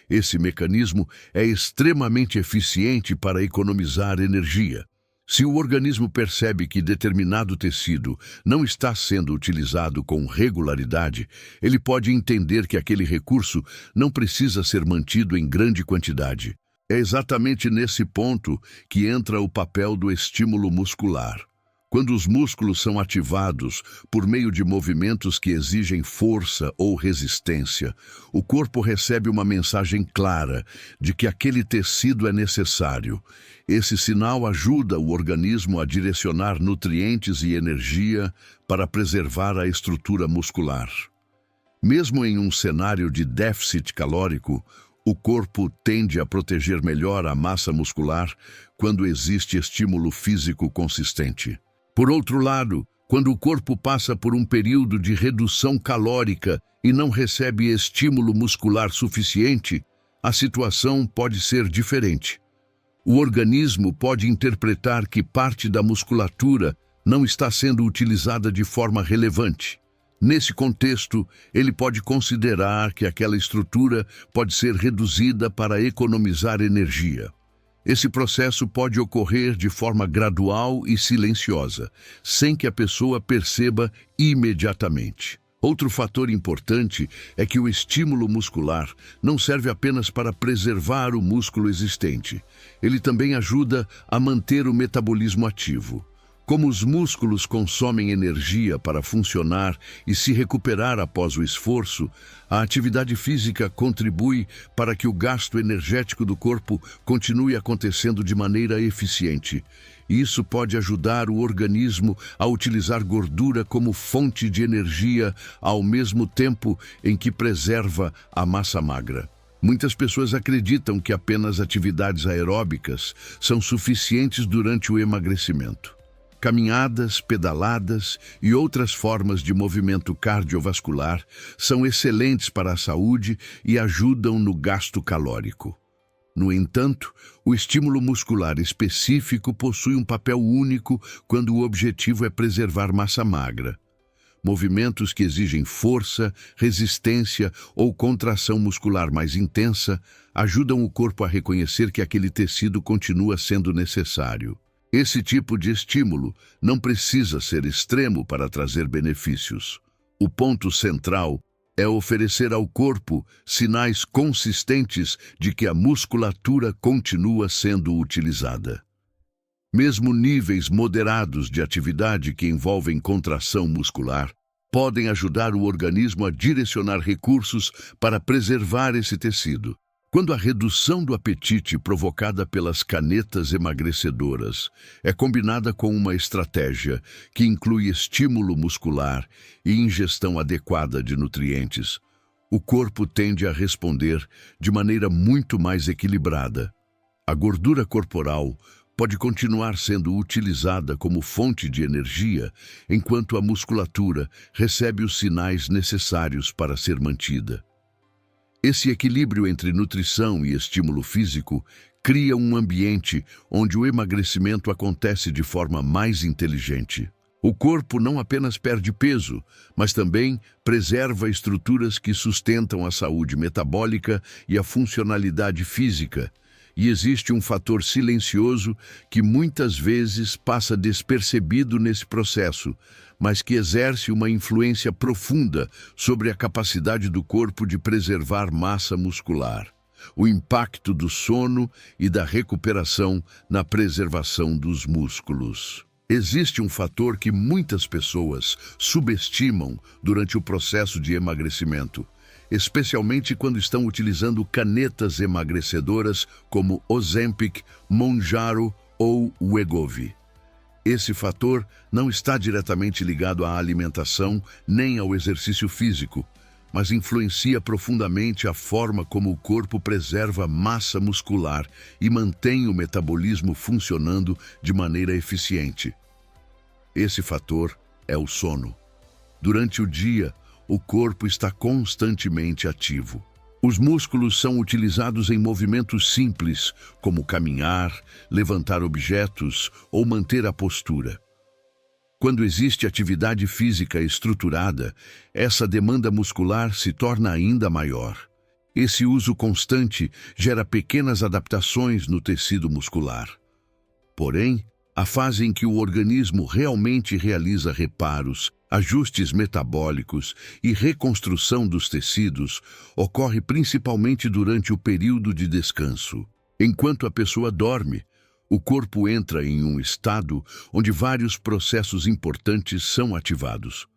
Esse mecanismo é extremamente eficiente para economizar energia. Se o organismo percebe que determinado tecido não está sendo utilizado com regularidade, ele pode entender que aquele recurso não precisa ser mantido em grande quantidade. É exatamente nesse ponto que entra o papel do estímulo muscular. Quando os músculos são ativados por meio de movimentos que exigem força ou resistência, o corpo recebe uma mensagem clara de que aquele tecido é necessário. Esse sinal ajuda o organismo a direcionar nutrientes e energia para preservar a estrutura muscular. Mesmo em um cenário de déficit calórico, o corpo tende a proteger melhor a massa muscular quando existe estímulo físico consistente. Por outro lado, quando o corpo passa por um período de redução calórica e não recebe estímulo muscular suficiente, a situação pode ser diferente. O organismo pode interpretar que parte da musculatura não está sendo utilizada de forma relevante. Nesse contexto, ele pode considerar que aquela estrutura pode ser reduzida para economizar energia. Esse processo pode ocorrer de forma gradual e silenciosa, sem que a pessoa perceba imediatamente. Outro fator importante é que o estímulo muscular não serve apenas para preservar o músculo existente. Ele também ajuda a manter o metabolismo ativo. Como os músculos consomem energia para funcionar e se recuperar após o esforço, a atividade física contribui para que o gasto energético do corpo continue acontecendo de maneira eficiente. Isso pode ajudar o organismo a utilizar gordura como fonte de energia ao mesmo tempo em que preserva a massa magra. Muitas pessoas acreditam que apenas atividades aeróbicas são suficientes durante o emagrecimento. Caminhadas, pedaladas e outras formas de movimento cardiovascular são excelentes para a saúde e ajudam no gasto calórico. No entanto, o estímulo muscular específico possui um papel único quando o objetivo é preservar massa magra. Movimentos que exigem força, resistência ou contração muscular mais intensa ajudam o corpo a reconhecer que aquele tecido continua sendo necessário. Esse tipo de estímulo não precisa ser extremo para trazer benefícios. O ponto central é oferecer ao corpo sinais consistentes de que a musculatura continua sendo utilizada. Mesmo níveis moderados de atividade que envolvem contração muscular podem ajudar o organismo a direcionar recursos para preservar esse tecido. Quando a redução do apetite provocada pelas canetas emagrecedoras é combinada com uma estratégia que inclui estímulo muscular e ingestão adequada de nutrientes, o corpo tende a responder de maneira muito mais equilibrada. A gordura corporal pode continuar sendo utilizada como fonte de energia, enquanto a musculatura recebe os sinais necessários para ser mantida. Esse equilíbrio entre nutrição e estímulo físico cria um ambiente onde o emagrecimento acontece de forma mais inteligente. O corpo não apenas perde peso, mas também preserva estruturas que sustentam a saúde metabólica e a funcionalidade física. E existe um fator silencioso que muitas vezes passa despercebido nesse processo, mas que exerce uma influência profunda sobre a capacidade do corpo de preservar massa muscular. O impacto do sono e da recuperação na preservação dos músculos. Existe um fator que muitas pessoas subestimam durante o processo de emagrecimento, especialmente quando estão utilizando canetas emagrecedoras como Ozempic, Mounjaro ou Wegovy. Esse fator não está diretamente ligado à alimentação nem ao exercício físico, mas influencia profundamente a forma como o corpo preserva massa muscular e mantém o metabolismo funcionando de maneira eficiente. Esse fator é o sono. Durante o dia, o corpo está constantemente ativo. Os músculos são utilizados em movimentos simples, como caminhar, levantar objetos ou manter a postura. Quando existe atividade física estruturada, essa demanda muscular se torna ainda maior. Esse uso constante gera pequenas adaptações no tecido muscular. Porém, a fase em que o organismo realmente realiza reparos, ajustes metabólicos e reconstrução dos tecidos ocorre principalmente durante o período de descanso. Enquanto a pessoa dorme, o corpo entra em um estado onde vários processos importantes são ativados.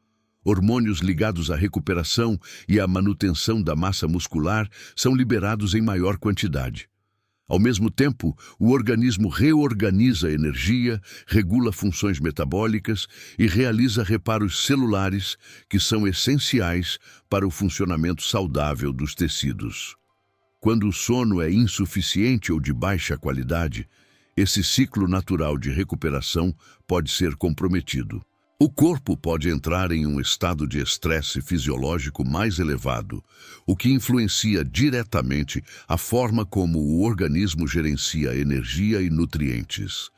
Hormônios ligados à recuperação e à manutenção da massa muscular são liberados em maior quantidade. Ao mesmo tempo, o organismo reorganiza a energia, regula funções metabólicas e realiza reparos celulares que são essenciais para o funcionamento saudável dos tecidos. Quando o sono é insuficiente ou de baixa qualidade, esse ciclo natural de recuperação pode ser comprometido. O corpo pode entrar em um estado de estresse fisiológico mais elevado, o que influencia diretamente a forma como o organismo gerencia energia e nutrientes.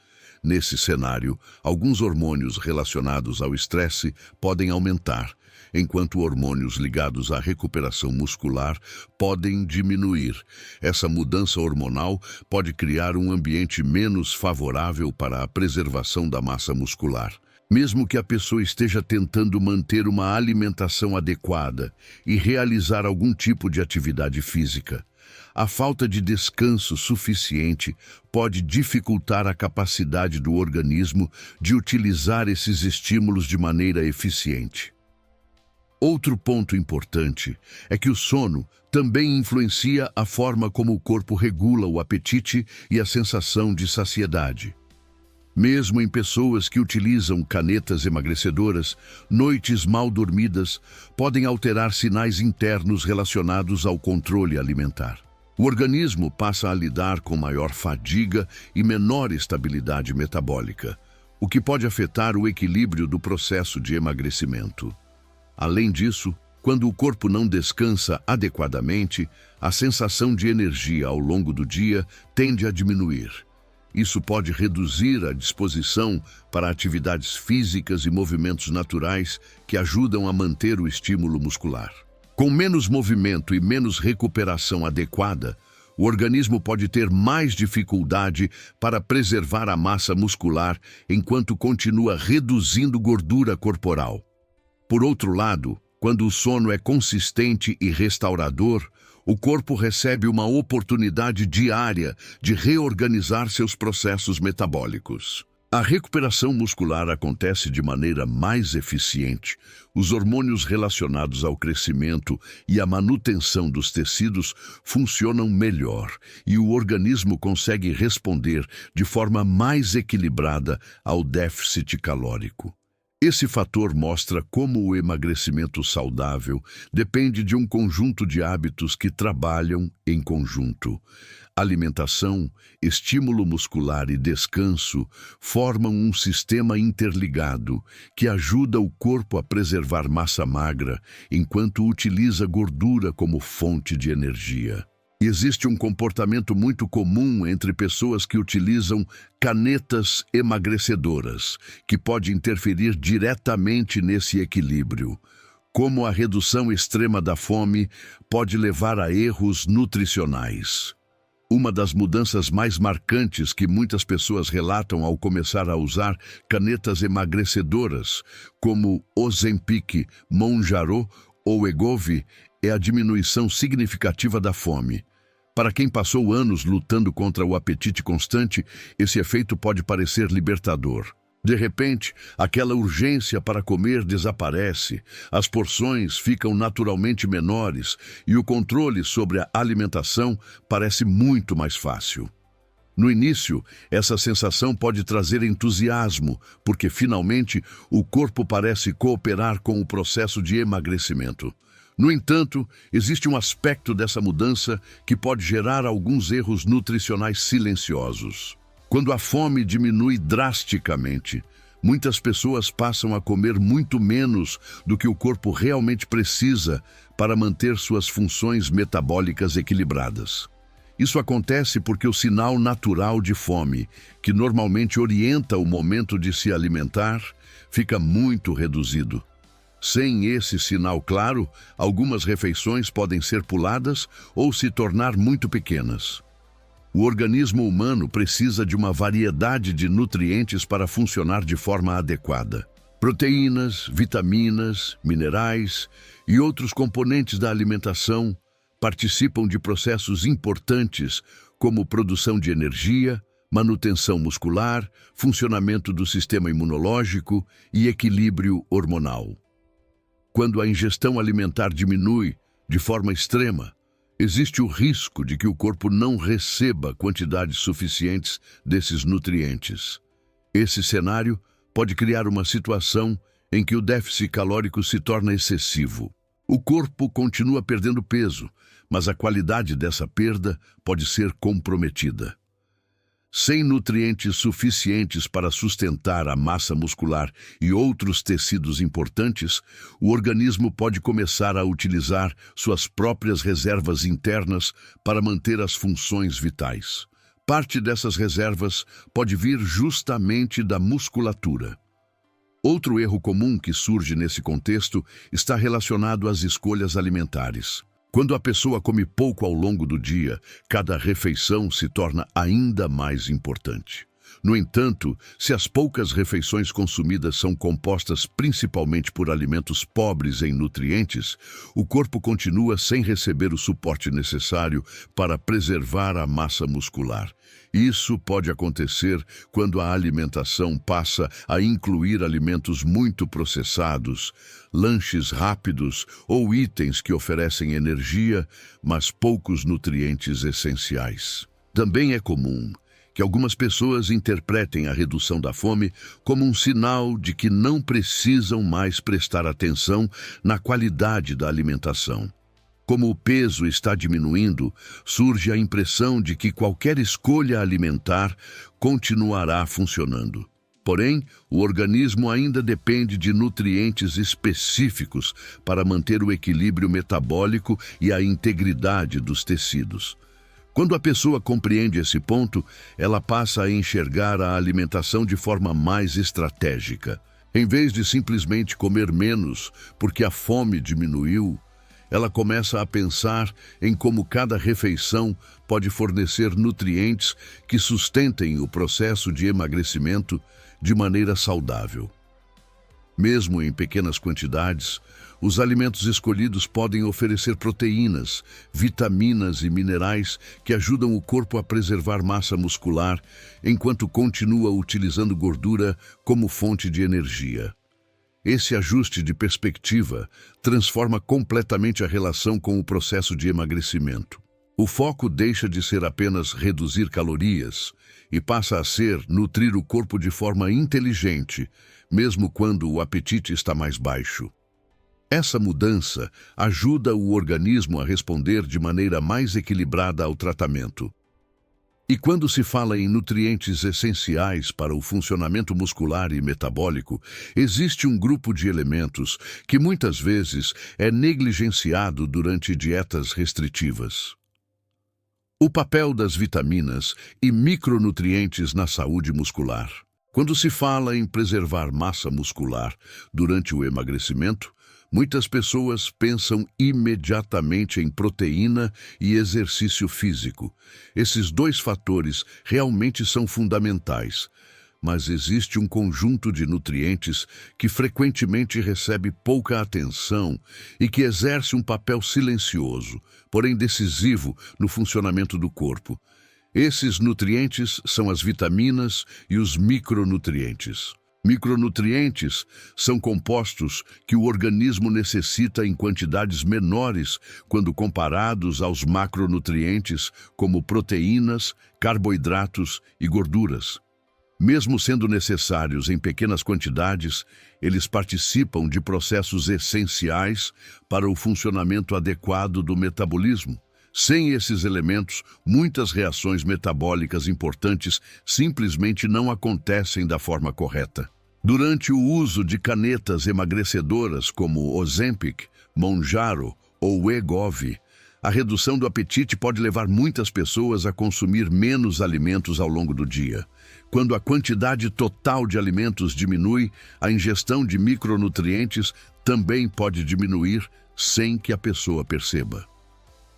Nesse cenário, alguns hormônios relacionados ao estresse podem aumentar, enquanto hormônios ligados à recuperação muscular podem diminuir. Essa mudança hormonal pode criar um ambiente menos favorável para a preservação da massa muscular. Mesmo que a pessoa esteja tentando manter uma alimentação adequada e realizar algum tipo de atividade física, a falta de descanso suficiente pode dificultar a capacidade do organismo de utilizar esses estímulos de maneira eficiente. Outro ponto importante é que o sono também influencia a forma como o corpo regula o apetite e a sensação de saciedade. Mesmo em pessoas que utilizam canetas emagrecedoras, noites mal dormidas podem alterar sinais internos relacionados ao controle alimentar. O organismo passa a lidar com maior fadiga e menor estabilidade metabólica, o que pode afetar o equilíbrio do processo de emagrecimento. Além disso, quando o corpo não descansa adequadamente, a sensação de energia ao longo do dia tende a diminuir. Isso pode reduzir a disposição para atividades físicas e movimentos naturais que ajudam a manter o estímulo muscular. Com menos movimento e menos recuperação adequada, o organismo pode ter mais dificuldade para preservar a massa muscular enquanto continua reduzindo gordura corporal. Por outro lado, quando o sono é consistente e restaurador, o corpo recebe uma oportunidade diária de reorganizar seus processos metabólicos. A recuperação muscular acontece de maneira mais eficiente. Os hormônios relacionados ao crescimento e à manutenção dos tecidos funcionam melhor e o organismo consegue responder de forma mais equilibrada ao déficit calórico. Esse fator mostra como o emagrecimento saudável depende de um conjunto de hábitos que trabalham em conjunto. Alimentação, estímulo muscular e descanso formam um sistema interligado que ajuda o corpo a preservar massa magra enquanto utiliza gordura como fonte de energia. Existe um comportamento muito comum entre pessoas que utilizam canetas emagrecedoras, que pode interferir diretamente nesse equilíbrio. Como a redução extrema da fome pode levar a erros nutricionais. Uma das mudanças mais marcantes que muitas pessoas relatam ao começar a usar canetas emagrecedoras, como Ozempic, Mounjaro ou Wegovy, é a diminuição significativa da fome. Para quem passou anos lutando contra o apetite constante, esse efeito pode parecer libertador. De repente, aquela urgência para comer desaparece, as porções ficam naturalmente menores e o controle sobre a alimentação parece muito mais fácil. No início, essa sensação pode trazer entusiasmo, porque finalmente o corpo parece cooperar com o processo de emagrecimento. No entanto, existe um aspecto dessa mudança que pode gerar alguns erros nutricionais silenciosos. Quando a fome diminui drasticamente, muitas pessoas passam a comer muito menos do que o corpo realmente precisa para manter suas funções metabólicas equilibradas. Isso acontece porque o sinal natural de fome, que normalmente orienta o momento de se alimentar, fica muito reduzido. Sem esse sinal claro, algumas refeições podem ser puladas ou se tornar muito pequenas. O organismo humano precisa de uma variedade de nutrientes para funcionar de forma adequada. Proteínas, vitaminas, minerais e outros componentes da alimentação participam de processos importantes como produção de energia, manutenção muscular, funcionamento do sistema imunológico e equilíbrio hormonal. Quando a ingestão alimentar diminui de forma extrema, existe o risco de que o corpo não receba quantidades suficientes desses nutrientes. Esse cenário pode criar uma situação em que o déficit calórico se torna excessivo. O corpo continua perdendo peso, mas a qualidade dessa perda pode ser comprometida. Sem nutrientes suficientes para sustentar a massa muscular e outros tecidos importantes, o organismo pode começar a utilizar suas próprias reservas internas para manter as funções vitais. Parte dessas reservas pode vir justamente da musculatura. Outro erro comum que surge nesse contexto está relacionado às escolhas alimentares. Quando a pessoa come pouco ao longo do dia, cada refeição se torna ainda mais importante. No entanto, se as poucas refeições consumidas são compostas principalmente por alimentos pobres em nutrientes, o corpo continua sem receber o suporte necessário para preservar a massa muscular. Isso pode acontecer quando a alimentação passa a incluir alimentos muito processados, lanches rápidos ou itens que oferecem energia, mas poucos nutrientes essenciais. Também é comum que algumas pessoas interpretem a redução da fome como um sinal de que não precisam mais prestar atenção na qualidade da alimentação. Como o peso está diminuindo, surge a impressão de que qualquer escolha alimentar continuará funcionando. Porém, o organismo ainda depende de nutrientes específicos para manter o equilíbrio metabólico e a integridade dos tecidos. Quando a pessoa compreende esse ponto, ela passa a enxergar a alimentação de forma mais estratégica. Em vez de simplesmente comer menos porque a fome diminuiu, ela começa a pensar em como cada refeição pode fornecer nutrientes que sustentem o processo de emagrecimento de maneira saudável. Mesmo em pequenas quantidades, os alimentos escolhidos podem oferecer proteínas, vitaminas e minerais que ajudam o corpo a preservar massa muscular, enquanto continua utilizando gordura como fonte de energia. Esse ajuste de perspectiva transforma completamente a relação com o processo de emagrecimento. O foco deixa de ser apenas reduzir calorias e passa a ser nutrir o corpo de forma inteligente, mesmo quando o apetite está mais baixo. Essa mudança ajuda o organismo a responder de maneira mais equilibrada ao tratamento. E quando se fala em nutrientes essenciais para o funcionamento muscular e metabólico, existe um grupo de elementos que muitas vezes é negligenciado durante dietas restritivas. O papel das vitaminas e micronutrientes na saúde muscular. Quando se fala em preservar massa muscular durante o emagrecimento, muitas pessoas pensam imediatamente em proteína e exercício físico. Esses dois fatores realmente são fundamentais, mas existe um conjunto de nutrientes que frequentemente recebe pouca atenção e que exerce um papel silencioso, porém decisivo no funcionamento do corpo. Esses nutrientes são as vitaminas e os micronutrientes. Micronutrientes são compostos que o organismo necessita em quantidades menores quando comparados aos macronutrientes, como proteínas, carboidratos e gorduras. Mesmo sendo necessários em pequenas quantidades, eles participam de processos essenciais para o funcionamento adequado do metabolismo. Sem esses elementos, muitas reações metabólicas importantes simplesmente não acontecem da forma correta. Durante o uso de canetas emagrecedoras como Ozempic, Mounjaro ou Wegovy, a redução do apetite pode levar muitas pessoas a consumir menos alimentos ao longo do dia. Quando a quantidade total de alimentos diminui, a ingestão de micronutrientes também pode diminuir sem que a pessoa perceba.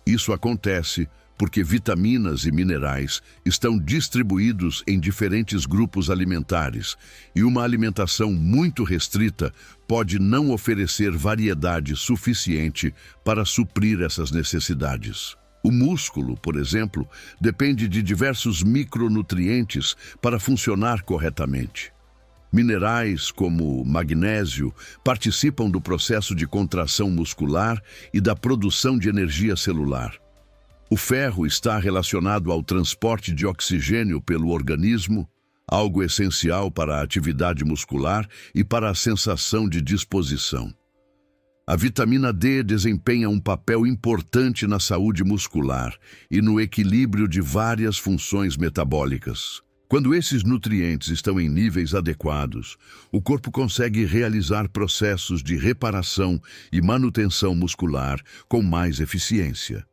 Isso acontece porque vitaminas e minerais estão distribuídos em diferentes grupos alimentares e uma alimentação muito restrita pode não oferecer variedade suficiente para suprir essas necessidades. O músculo, por exemplo, depende de diversos micronutrientes para funcionar corretamente. Minerais como magnésio participam do processo de contração muscular e da produção de energia celular. O ferro está relacionado ao transporte de oxigênio pelo organismo, algo essencial para a atividade muscular e para a sensação de disposição. A vitamina D desempenha um papel importante na saúde muscular e no equilíbrio de várias funções metabólicas. Quando esses nutrientes estão em níveis adequados, o corpo consegue realizar processos de reparação e manutenção muscular com mais eficiência.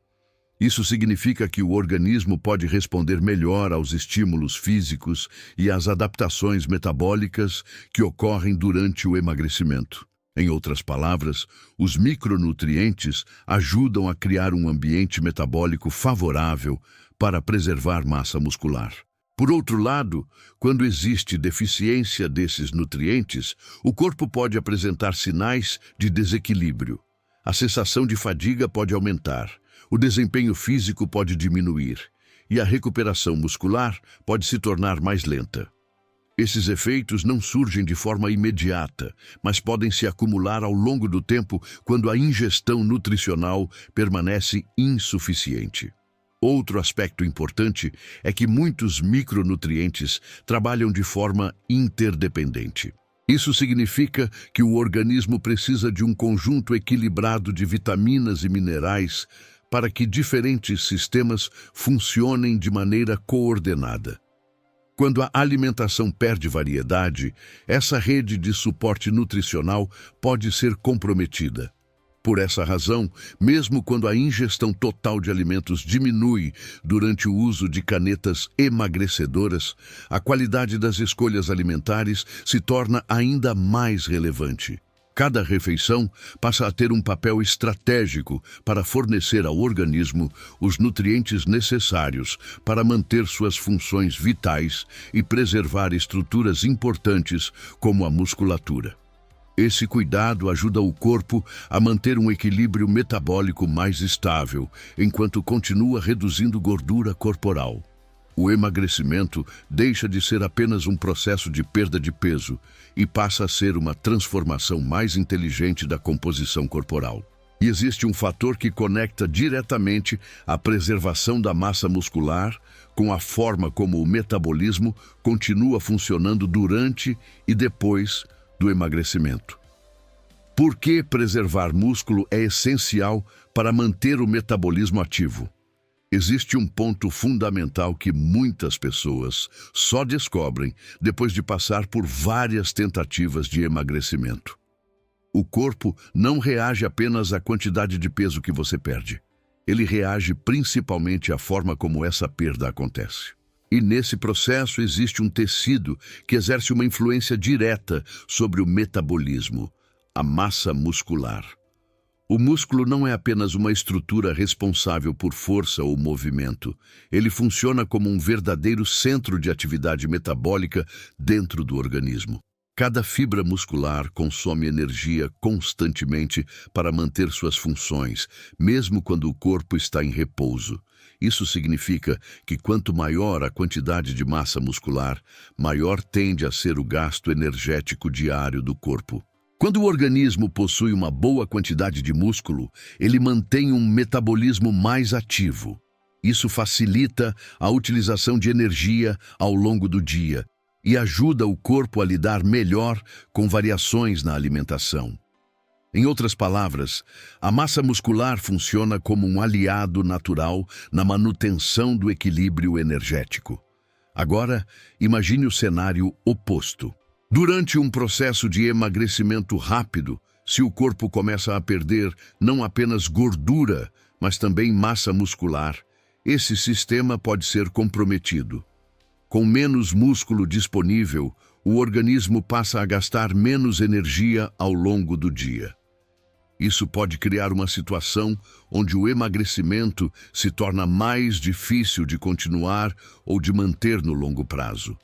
Isso significa que o organismo pode responder melhor aos estímulos físicos e às adaptações metabólicas que ocorrem durante o emagrecimento. Em outras palavras, os micronutrientes ajudam a criar um ambiente metabólico favorável para preservar massa muscular. Por outro lado, quando existe deficiência desses nutrientes, o corpo pode apresentar sinais de desequilíbrio. A sensação de fadiga pode aumentar, o desempenho físico pode diminuir e a recuperação muscular pode se tornar mais lenta. Esses efeitos não surgem de forma imediata, mas podem se acumular ao longo do tempo quando a ingestão nutricional permanece insuficiente. Outro aspecto importante é que muitos micronutrientes trabalham de forma interdependente. Isso significa que o organismo precisa de um conjunto equilibrado de vitaminas e minerais para que diferentes sistemas funcionem de maneira coordenada. Quando a alimentação perde variedade, essa rede de suporte nutricional pode ser comprometida. Por essa razão, mesmo quando a ingestão total de alimentos diminui durante o uso de canetas emagrecedoras, a qualidade das escolhas alimentares se torna ainda mais relevante. Cada refeição passa a ter um papel estratégico para fornecer ao organismo os nutrientes necessários para manter suas funções vitais e preservar estruturas importantes como a musculatura. Esse cuidado ajuda o corpo a manter um equilíbrio metabólico mais estável, enquanto continua reduzindo gordura corporal. O emagrecimento deixa de ser apenas um processo de perda de peso e passa a ser uma transformação mais inteligente da composição corporal. E existe um fator que conecta diretamente a preservação da massa muscular com a forma como o metabolismo continua funcionando durante e depois do emagrecimento. Por que preservar músculo é essencial para manter o metabolismo ativo? Existe um ponto fundamental que muitas pessoas só descobrem depois de passar por várias tentativas de emagrecimento. O corpo não reage apenas à quantidade de peso que você perde. Ele reage principalmente à forma como essa perda acontece. E nesse processo existe um tecido que exerce uma influência direta sobre o metabolismo, a massa muscular. O músculo não é apenas uma estrutura responsável por força ou movimento. Ele funciona como um verdadeiro centro de atividade metabólica dentro do organismo. Cada fibra muscular consome energia constantemente para manter suas funções, mesmo quando o corpo está em repouso. Isso significa que quanto maior a quantidade de massa muscular, maior tende a ser o gasto energético diário do corpo. Quando o organismo possui uma boa quantidade de músculo, ele mantém um metabolismo mais ativo. Isso facilita a utilização de energia ao longo do dia e ajuda o corpo a lidar melhor com variações na alimentação. Em outras palavras, a massa muscular funciona como um aliado natural na manutenção do equilíbrio energético. Agora, imagine o cenário oposto. Durante um processo de emagrecimento rápido, se o corpo começa a perder não apenas gordura, mas também massa muscular, esse sistema pode ser comprometido. Com menos músculo disponível, o organismo passa a gastar menos energia ao longo do dia. Isso pode criar uma situação onde o emagrecimento se torna mais difícil de continuar ou de manter no longo prazo.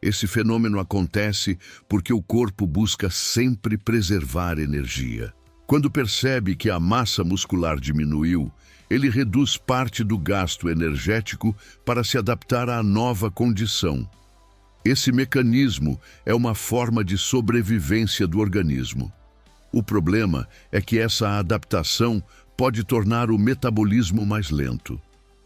Esse fenômeno acontece porque o corpo busca sempre preservar energia. Quando percebe que a massa muscular diminuiu, ele reduz parte do gasto energético para se adaptar à nova condição. Esse mecanismo é uma forma de sobrevivência do organismo. O problema é que essa adaptação pode tornar o metabolismo mais lento.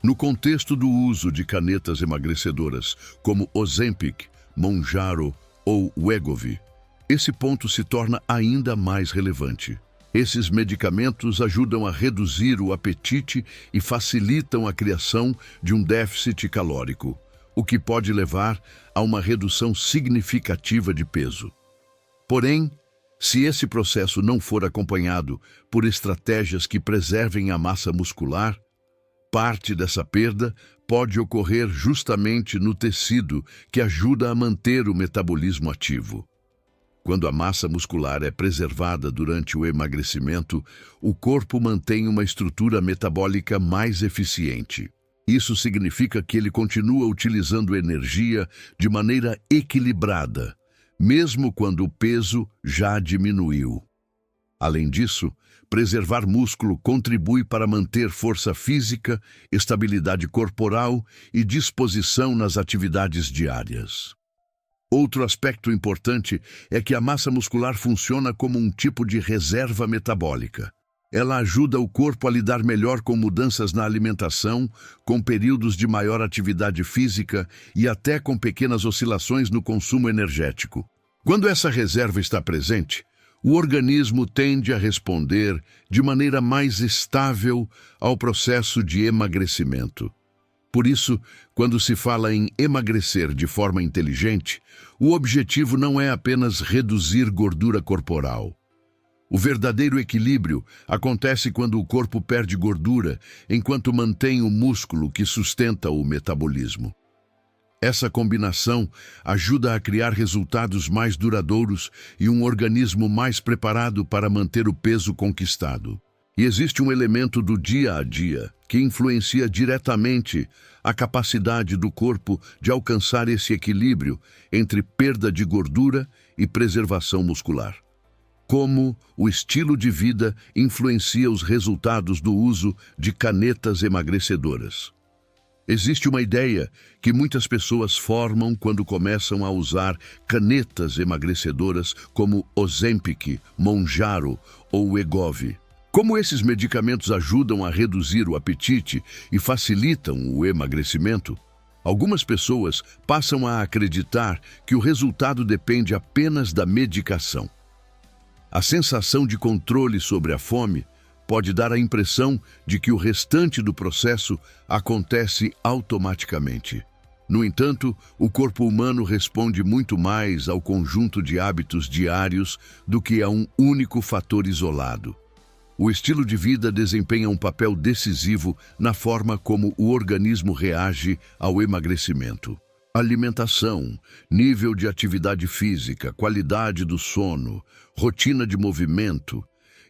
No contexto do uso de canetas emagrecedoras, como Ozempic, Mounjaro ou Wegovy, esse ponto se torna ainda mais relevante. Esses medicamentos ajudam a reduzir o apetite e facilitam a criação de um déficit calórico, o que pode levar a uma redução significativa de peso. Porém, se esse processo não for acompanhado por estratégias que preservem a massa muscular, parte dessa perda pode ocorrer justamente no tecido que ajuda a manter o metabolismo ativo. Quando a massa muscular é preservada durante o emagrecimento, o corpo mantém uma estrutura metabólica mais eficiente. Isso significa que ele continua utilizando energia de maneira equilibrada, mesmo quando o peso já diminuiu. Além disso, preservar músculo contribui para manter força física, estabilidade corporal e disposição nas atividades diárias. Outro aspecto importante é que a massa muscular funciona como um tipo de reserva metabólica. Ela ajuda o corpo a lidar melhor com mudanças na alimentação, com períodos de maior atividade física e até com pequenas oscilações no consumo energético. Quando essa reserva está presente, o organismo tende a responder de maneira mais estável ao processo de emagrecimento. Por isso, quando se fala em emagrecer de forma inteligente, o objetivo não é apenas reduzir gordura corporal. O verdadeiro equilíbrio acontece quando o corpo perde gordura, enquanto mantém o músculo que sustenta o metabolismo. Essa combinação ajuda a criar resultados mais duradouros e um organismo mais preparado para manter o peso conquistado. E existe um elemento do dia a dia que influencia diretamente a capacidade do corpo de alcançar esse equilíbrio entre perda de gordura e preservação muscular. como o estilo de vida influencia os resultados do uso de canetas emagrecedoras. Existe uma ideia que muitas pessoas formam quando começam a usar canetas emagrecedoras como Ozempic, Mounjaro ou Wegovy. Como esses medicamentos ajudam a reduzir o apetite e facilitam o emagrecimento, algumas pessoas passam a acreditar que o resultado depende apenas da medicação. A sensação de controle sobre a fome pode dar a impressão de que o restante do processo acontece automaticamente. No entanto, o corpo humano responde muito mais ao conjunto de hábitos diários do que a um único fator isolado. O estilo de vida desempenha um papel decisivo na forma como o organismo reage ao emagrecimento. Alimentação, nível de atividade física, qualidade do sono, rotina de movimento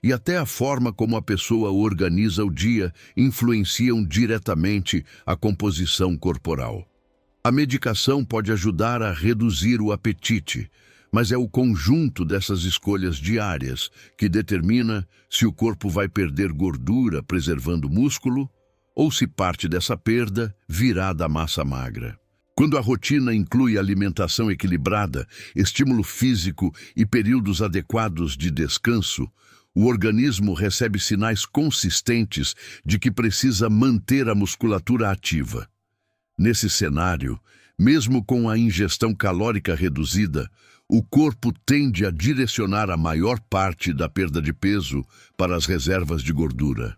e até a forma como a pessoa organiza o dia influenciam diretamente a composição corporal. A medicação pode ajudar a reduzir o apetite, mas é o conjunto dessas escolhas diárias que determina se o corpo vai perder gordura preservando músculo ou se parte dessa perda virá da massa magra. Quando a rotina inclui alimentação equilibrada, estímulo físico e períodos adequados de descanso, o organismo recebe sinais consistentes de que precisa manter a musculatura ativa. Nesse cenário, mesmo com a ingestão calórica reduzida, o corpo tende a direcionar a maior parte da perda de peso para as reservas de gordura.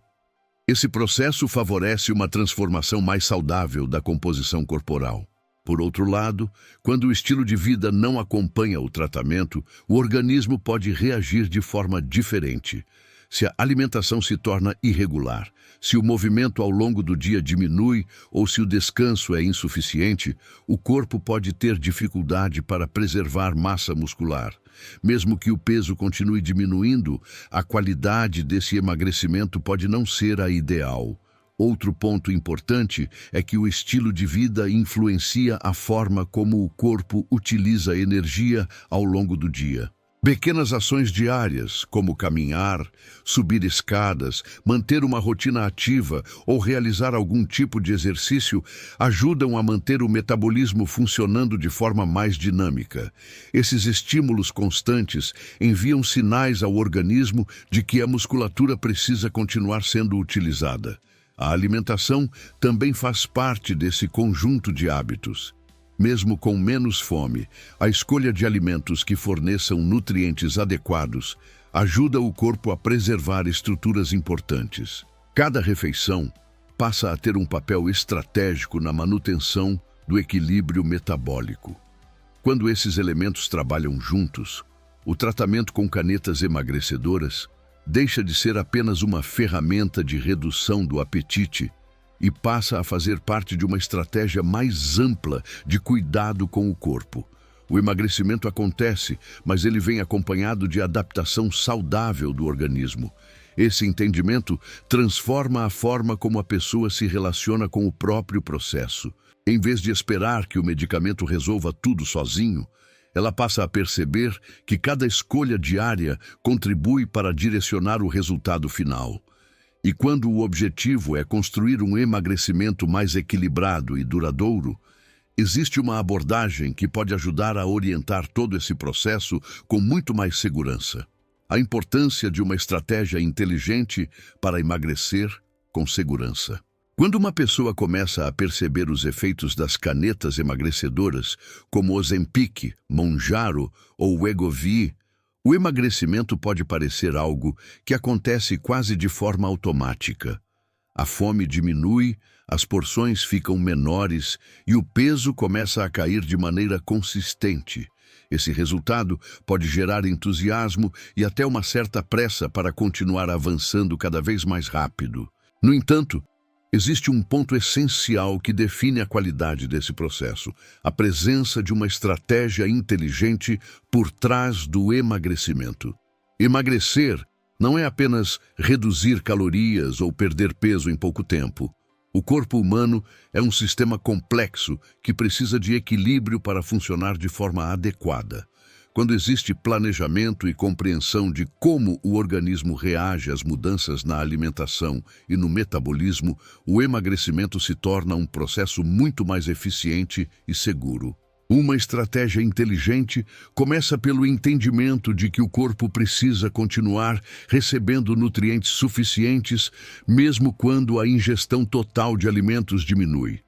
Esse processo favorece uma transformação mais saudável da composição corporal. Por outro lado, quando o estilo de vida não acompanha o tratamento, o organismo pode reagir de forma diferente. Se a alimentação se torna irregular, se o movimento ao longo do dia diminui ou se o descanso é insuficiente, o corpo pode ter dificuldade para preservar massa muscular. Mesmo que o peso continue diminuindo, a qualidade desse emagrecimento pode não ser a ideal. Outro ponto importante é que o estilo de vida influencia a forma como o corpo utiliza a energia ao longo do dia. Pequenas ações diárias, como caminhar, subir escadas, manter uma rotina ativa ou realizar algum tipo de exercício, ajudam a manter o metabolismo funcionando de forma mais dinâmica. Esses estímulos constantes enviam sinais ao organismo de que a musculatura precisa continuar sendo utilizada. A alimentação também faz parte desse conjunto de hábitos. Mesmo com menos fome, a escolha de alimentos que forneçam nutrientes adequados ajuda o corpo a preservar estruturas importantes. Cada refeição passa a ter um papel estratégico na manutenção do equilíbrio metabólico. Quando esses elementos trabalham juntos, o tratamento com canetas emagrecedoras deixa de ser apenas uma ferramenta de redução do apetite e passa a fazer parte de uma estratégia mais ampla de cuidado com o corpo. O emagrecimento acontece, mas ele vem acompanhado de adaptação saudável do organismo. Esse entendimento transforma a forma como a pessoa se relaciona com o próprio processo. Em vez de esperar que o medicamento resolva tudo sozinho, ela passa a perceber que cada escolha diária contribui para direcionar o resultado final. E quando o objetivo é construir um emagrecimento mais equilibrado e duradouro, existe uma abordagem que pode ajudar a orientar todo esse processo com muito mais segurança. A importância de uma estratégia inteligente para emagrecer com segurança. Quando uma pessoa começa a perceber os efeitos das canetas emagrecedoras, como Ozempic, Mounjaro ou Wegovy, o emagrecimento pode parecer algo que acontece quase de forma automática. A fome diminui, as porções ficam menores e o peso começa a cair de maneira consistente. Esse resultado pode gerar entusiasmo e até uma certa pressa para continuar avançando cada vez mais rápido. No entanto, existe um ponto essencial que define a qualidade desse processo: a presença de uma estratégia inteligente por trás do emagrecimento. Emagrecer não é apenas reduzir calorias ou perder peso em pouco tempo. O corpo humano é um sistema complexo que precisa de equilíbrio para funcionar de forma adequada. Quando existe planejamento e compreensão de como o organismo reage às mudanças na alimentação e no metabolismo, o emagrecimento se torna um processo muito mais eficiente e seguro. Uma estratégia inteligente começa pelo entendimento de que o corpo precisa continuar recebendo nutrientes suficientes, mesmo quando a ingestão total de alimentos diminui.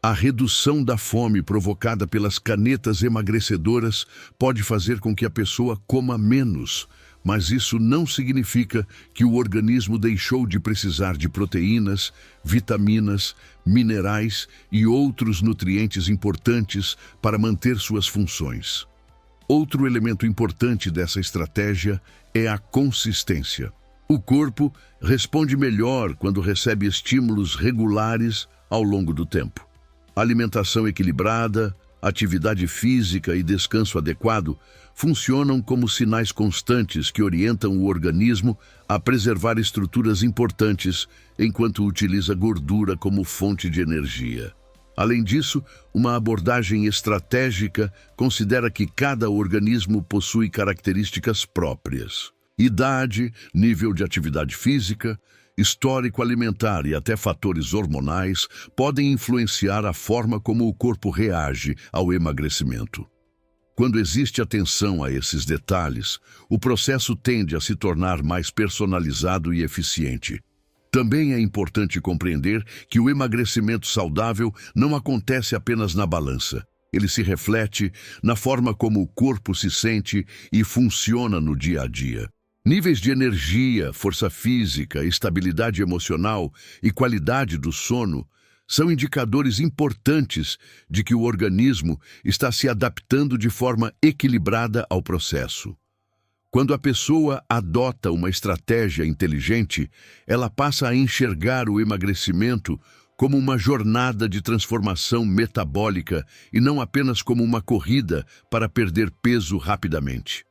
A redução da fome provocada pelas canetas emagrecedoras pode fazer com que a pessoa coma menos, mas isso não significa que o organismo deixou de precisar de proteínas, vitaminas, minerais e outros nutrientes importantes para manter suas funções. Outro elemento importante dessa estratégia é a consistência. O corpo responde melhor quando recebe estímulos regulares ao longo do tempo. Alimentação equilibrada, atividade física e descanso adequado funcionam como sinais constantes que orientam o organismo a preservar estruturas importantes enquanto utiliza gordura como fonte de energia. Além disso, uma abordagem estratégica considera que cada organismo possui características próprias. Idade, nível de atividade física, histórico alimentar e até fatores hormonais podem influenciar a forma como o corpo reage ao emagrecimento. Quando existe atenção a esses detalhes, o processo tende a se tornar mais personalizado e eficiente. Também é importante compreender que o emagrecimento saudável não acontece apenas na balança. Ele se reflete na forma como o corpo se sente e funciona no dia a dia. Níveis de energia, força física, estabilidade emocional e qualidade do sono são indicadores importantes de que o organismo está se adaptando de forma equilibrada ao processo. Quando a pessoa adota uma estratégia inteligente, ela passa a enxergar o emagrecimento como uma jornada de transformação metabólica e não apenas como uma corrida para perder peso rapidamente.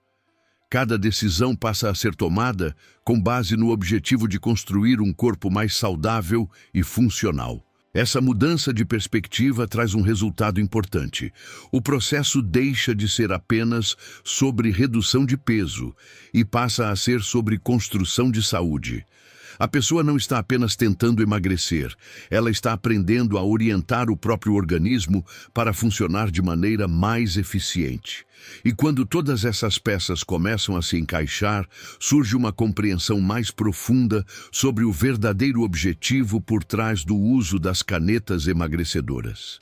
Cada decisão passa a ser tomada com base no objetivo de construir um corpo mais saudável e funcional. Essa mudança de perspectiva traz um resultado importante. O processo deixa de ser apenas sobre redução de peso e passa a ser sobre construção de saúde. A pessoa não está apenas tentando emagrecer, ela está aprendendo a orientar o próprio organismo para funcionar de maneira mais eficiente. E quando todas essas peças começam a se encaixar, surge uma compreensão mais profunda sobre o verdadeiro objetivo por trás do uso das canetas emagrecedoras.